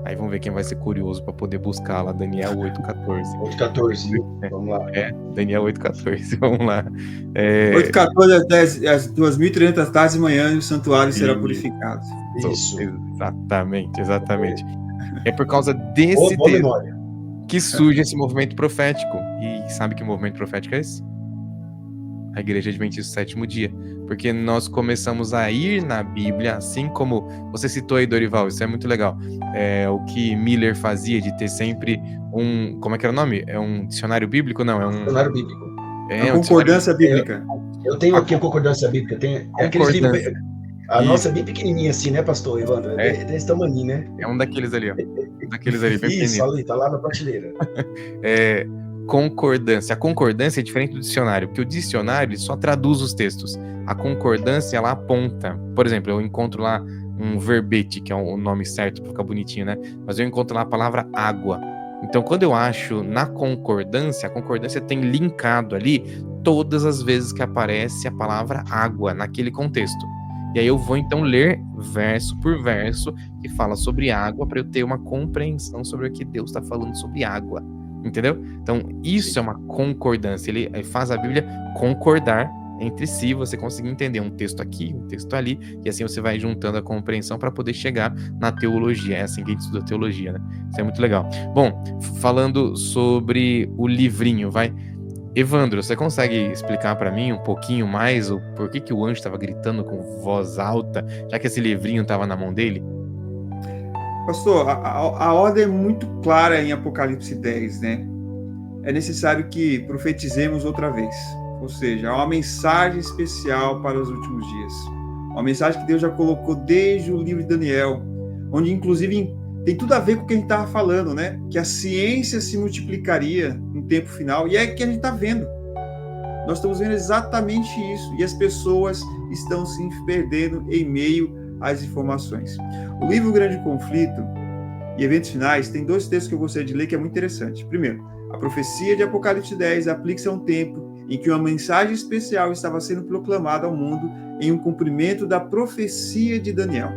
A: Aí vamos ver quem vai ser curioso para poder buscar lá, Daniel 8,14.
C: 8,14, vamos lá.
A: Daniel 8,14, vamos lá.
B: 8,14 às 2.300 tardes e manhã, e o santuário será purificado.
C: Isso.
A: Exatamente. É por causa desse texto que surge esse movimento profético. E sabe que movimento profético é esse? A Igreja Adventista do Sétimo Dia. Porque nós começamos a ir na Bíblia, assim como você citou aí, Dorival, isso é muito legal. O que Miller fazia de ter sempre como é que era o nome? É um dicionário bíblico? Não, é um...
C: Dicionário bíblico.
B: A concordância bíblica.
C: Eu tenho aqui a concordância bíblica. Tem aqueles livros... A nossa é bem pequenininha assim, né, pastor Evandro? Desse tamanho, né?
A: É um daqueles ali, ó. Daqueles ali, bem
C: Isso, ali, tá lá na prateleira.
A: Concordância. A concordância é diferente do dicionário, porque o dicionário ele só traduz os textos. A concordância, ela aponta. Por exemplo, eu encontro lá um verbete, que é o nome certo para ficar bonitinho, né? Mas eu encontro lá a palavra água. Então, quando eu acho na concordância, a concordância tem linkado ali todas as vezes que aparece a palavra água naquele contexto. E aí eu vou então ler verso por verso que fala sobre água para eu ter uma compreensão sobre o que Deus está falando sobre água. Entendeu? Então, isso é uma concordância. Ele faz a Bíblia concordar entre si, você conseguir entender um texto aqui, um texto ali, e assim você vai juntando a compreensão para poder chegar na teologia. É assim que a gente estuda teologia, né? Isso é muito legal. Bom, falando sobre o livrinho, vai. Evandro, você consegue explicar para mim um pouquinho mais o porquê que o anjo estava gritando com voz alta, já que esse livrinho estava na mão dele?
B: Pastor, a ordem é muito clara em Apocalipse 10, né? É necessário que profetizemos outra vez. Ou seja, há uma mensagem especial para os últimos dias. Uma mensagem que Deus já colocou desde o livro de Daniel, onde inclusive tem tudo a ver com o que a gente estava falando, né? Que a ciência se multiplicaria no tempo final, e é que a gente está vendo. Nós estamos vendo exatamente isso, e as pessoas estão se perdendo em meio às informações. O livro Grande Conflito e Eventos Finais tem 2 textos que eu gostaria de ler que é muito interessante. Primeiro, a profecia de Apocalipse 10 aplica-se a um tempo em que uma mensagem especial estava sendo proclamada ao mundo em um cumprimento da profecia de Daniel.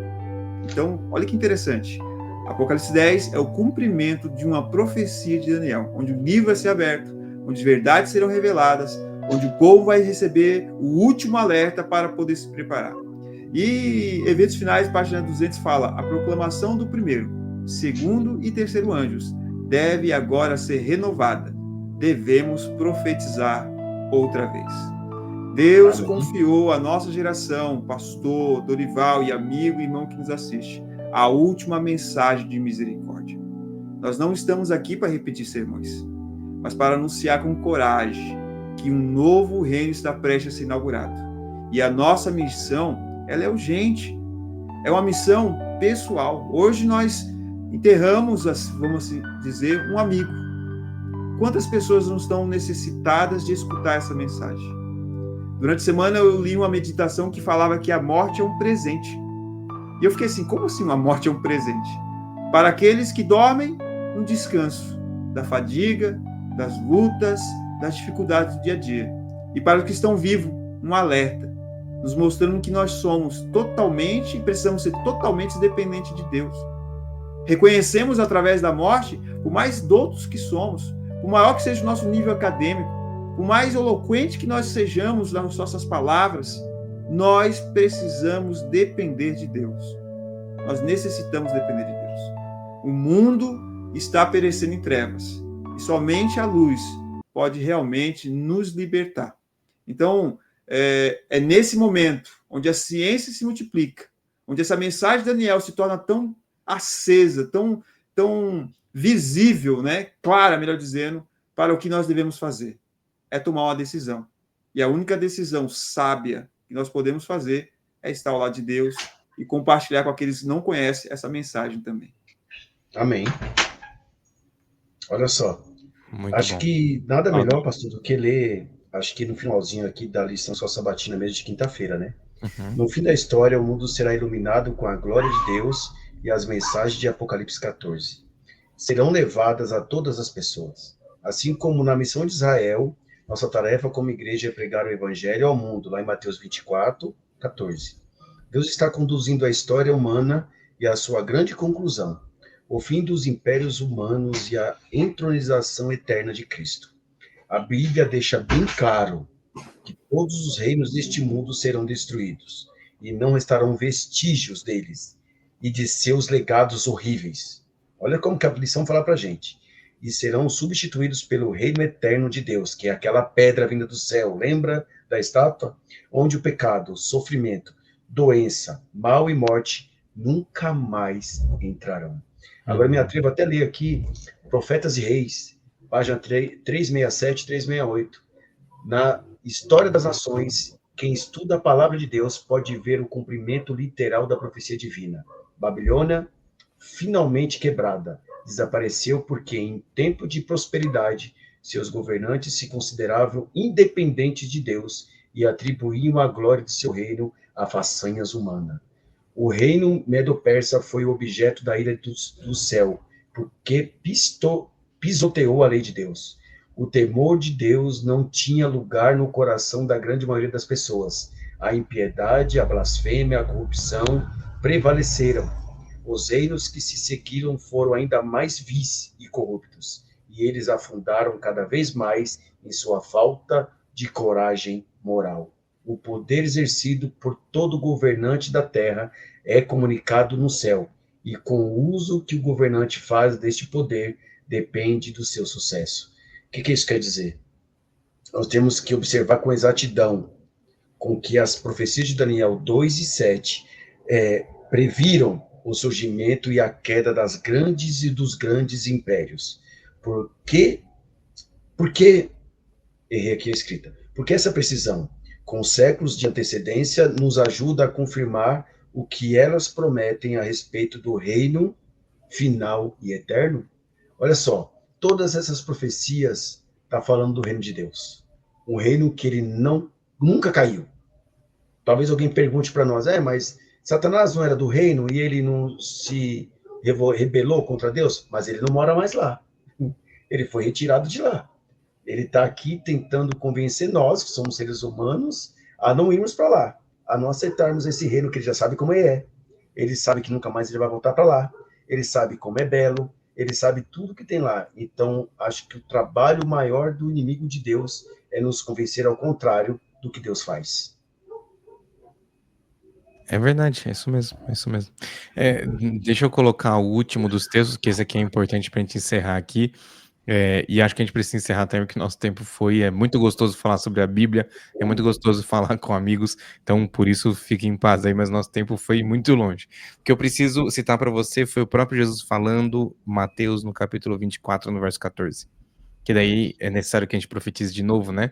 B: Então, olha que interessante. Apocalipse 10 é o cumprimento de uma profecia de Daniel, onde o livro vai ser aberto, onde verdades serão reveladas, onde o povo vai receber o último alerta para poder se preparar. E Eventos Finais, página 200, fala: a proclamação do primeiro, segundo e terceiro anjos deve agora ser renovada. Devemos profetizar outra vez. Deus confiou à nossa geração, pastor, Dorival e amigo e irmão que nos assiste, a última mensagem de misericórdia. Nós não estamos aqui para repetir sermões, mas para anunciar com coragem que um novo reino está prestes a ser inaugurado. E a nossa missão, ela é urgente. É uma missão pessoal. Hoje nós enterramos, vamos dizer, um amigo. Quantas pessoas não estão necessitadas de escutar essa mensagem? Durante a semana eu li uma meditação que falava que a morte é um presente. E eu fiquei assim, como assim uma morte é um presente? Para aqueles que dormem, um descanso da fadiga, das lutas, das dificuldades do dia a dia. E para os que estão vivos, um alerta, nos mostrando que nós somos totalmente, precisamos ser totalmente dependentes de Deus. Reconhecemos através da morte, por mais doutos que somos, por maior que seja o nosso nível acadêmico, por mais eloquente que nós sejamos nas nossas palavras, nós precisamos depender de Deus. Nós necessitamos depender de Deus. O mundo está perecendo em trevas e somente a luz pode realmente nos libertar. Então, é nesse momento onde a ciência se multiplica, onde essa mensagem de Daniel se torna tão acesa, tão visível, né? Clara, melhor dizendo, para o que nós devemos fazer. É tomar uma decisão. E a única decisão sábia que nós podemos fazer é estar ao lado de Deus e compartilhar com aqueles que não conhecem essa mensagem também.
C: Amém. Olha só.
A: Muito
C: acho
A: bom.
C: que nada melhor, pastor, do que ler, acho que no finalzinho aqui da lição sua sabatina mesmo de quinta-feira, né?
A: Uhum.
C: No fim da história, o mundo será iluminado com a glória de Deus e as mensagens de Apocalipse 14 serão levadas a todas as pessoas. Assim como na missão de Israel, nossa tarefa como igreja é pregar o evangelho ao mundo, lá em Mateus 24, 14. Deus está conduzindo a história humana e a sua grande conclusão, o fim dos impérios humanos e a entronização eterna de Cristo. A Bíblia deixa bem claro que todos os reinos deste mundo serão destruídos, e não restarão vestígios deles e de seus legados horríveis. Olha como que a lição fala para a gente. E serão substituídos pelo reino eterno de Deus, que é aquela pedra vinda do céu, lembra da estátua? Onde o pecado, sofrimento, doença, mal e morte nunca mais entrarão. Agora me atrevo até a ler aqui Profetas e Reis, página 367, 368. Na História das Nações, quem estuda a palavra de Deus pode ver o cumprimento literal da profecia divina. Babilônia, finalmente quebrada, desapareceu porque, em tempo de prosperidade, seus governantes se consideravam independentes de Deus e atribuíam a glória de seu reino a façanhas humanas. O reino medo-persa foi o objeto da ira do céu, porque pisoteou a lei de Deus. O temor de Deus não tinha lugar no coração da grande maioria das pessoas. A impiedade, a blasfêmia, a corrupção prevaleceram. Os reinos que se seguiram foram ainda mais vis e corruptos, e eles afundaram cada vez mais em sua falta de coragem moral. o poder exercido por todo governante da terra é comunicado no céu, e com o uso que o governante faz deste poder depende do seu sucesso. O que isso quer dizer? Nós temos que observar com exatidão com que as profecias de Daniel 2 e 7 previram o surgimento e a queda das grandes e dos grandes impérios. Por que errei aqui a escrita? Porque essa precisão, com séculos de antecedência, nos ajuda a confirmar o que elas prometem a respeito do reino final e eterno. Olha só, todas essas profecias estão falando do reino de Deus. Um reino que ele nunca caiu. Talvez alguém pergunte para nós, mas Satanás não era do reino e ele não se rebelou contra Deus? Mas ele não mora mais lá. Ele foi retirado de lá. Ele está aqui tentando convencer nós, que somos seres humanos, a não irmos para lá, a não aceitarmos esse reino que ele já sabe como é. Ele sabe que nunca mais ele vai voltar para lá. Ele sabe como é belo. Ele sabe tudo que tem lá. Então, acho que o trabalho maior do inimigo de Deus é nos convencer ao contrário do que Deus faz.
A: É verdade, é isso mesmo, é isso mesmo. Deixa eu colocar o último dos textos, que esse aqui é importante para a gente encerrar aqui. E acho que a gente precisa encerrar também, porque nosso tempo foi. É muito gostoso falar sobre a Bíblia, é muito gostoso falar com amigos, então por isso fique em paz aí, mas nosso tempo foi muito longe. O que eu preciso citar para você foi o próprio Jesus falando, Mateus no capítulo 24, no verso 14. Que daí é necessário que a gente profetize de novo, né?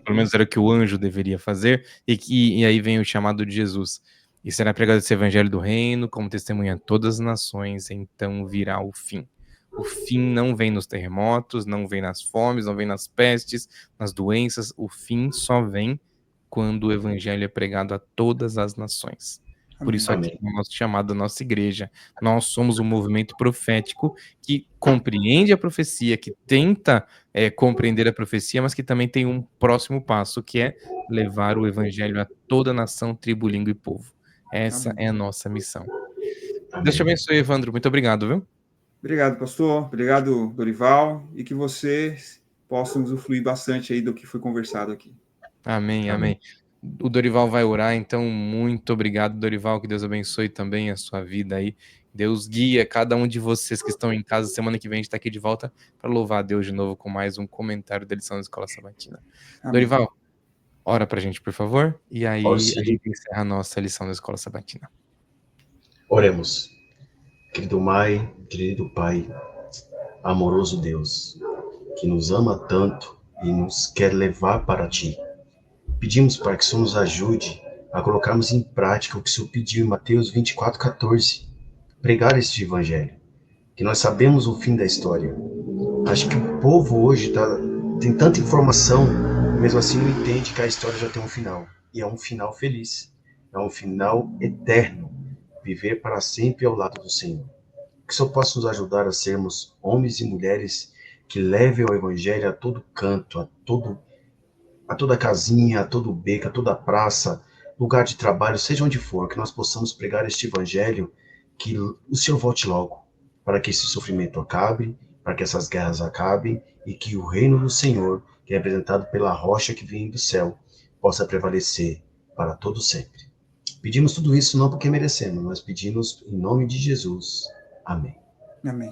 A: Pelo menos era o que o anjo deveria fazer, e aí vem o chamado de Jesus. E será pregado esse evangelho do reino, como testemunha a todas as nações, então virá o fim. O fim não vem nos terremotos, não vem nas fomes, não vem nas pestes, nas doenças. O fim só vem quando o evangelho é pregado a todas as nações. Por isso aqui é o nosso chamado, a nossa igreja. Nós somos um movimento profético que compreende a profecia, que tenta compreender a profecia, mas que também tem um próximo passo, que é levar o evangelho a toda nação, tribo, língua e povo. Essa é a nossa missão. Deus te abençoe, Evandro. Muito obrigado, viu?
B: Obrigado, pastor. Obrigado, Dorival. E que vocês possam usufruir bastante aí do que foi conversado aqui.
A: Amém, amém. O Dorival vai orar, então muito obrigado, Dorival, que Deus abençoe também a sua vida aí. Deus guia cada um de vocês que estão em casa. Semana que vem a gente está aqui de volta para louvar a Deus de novo com mais um comentário da lição da Escola Sabatina. Amém. Dorival, ora pra gente, por favor, e aí a gente encerra a nossa lição da Escola Sabatina.
C: Oremos. Querido Pai, amoroso Deus, que nos ama tanto e nos quer levar para Ti. Pedimos, Pai, que o Senhor nos ajude a colocarmos em prática o que o Senhor pediu em Mateus 24:14, pregar este evangelho, que nós sabemos o fim da história. Acho que o povo hoje tem tanta informação, mesmo assim não entende que a história já tem um final, e é um final feliz, é um final eterno, viver para sempre ao lado do Senhor. Que o Senhor possa nos ajudar a sermos homens e mulheres que levem o evangelho a todo canto, a toda casinha, a todo beco, a toda praça, lugar de trabalho, seja onde for, que nós possamos pregar este evangelho, que o Senhor volte logo, para que esse sofrimento acabe, para que essas guerras acabem, e que o reino do Senhor, que é representado pela rocha que vem do céu, possa prevalecer para todo sempre. Pedimos tudo isso não porque merecemos, mas pedimos em nome de Jesus. Amém.
B: Amém.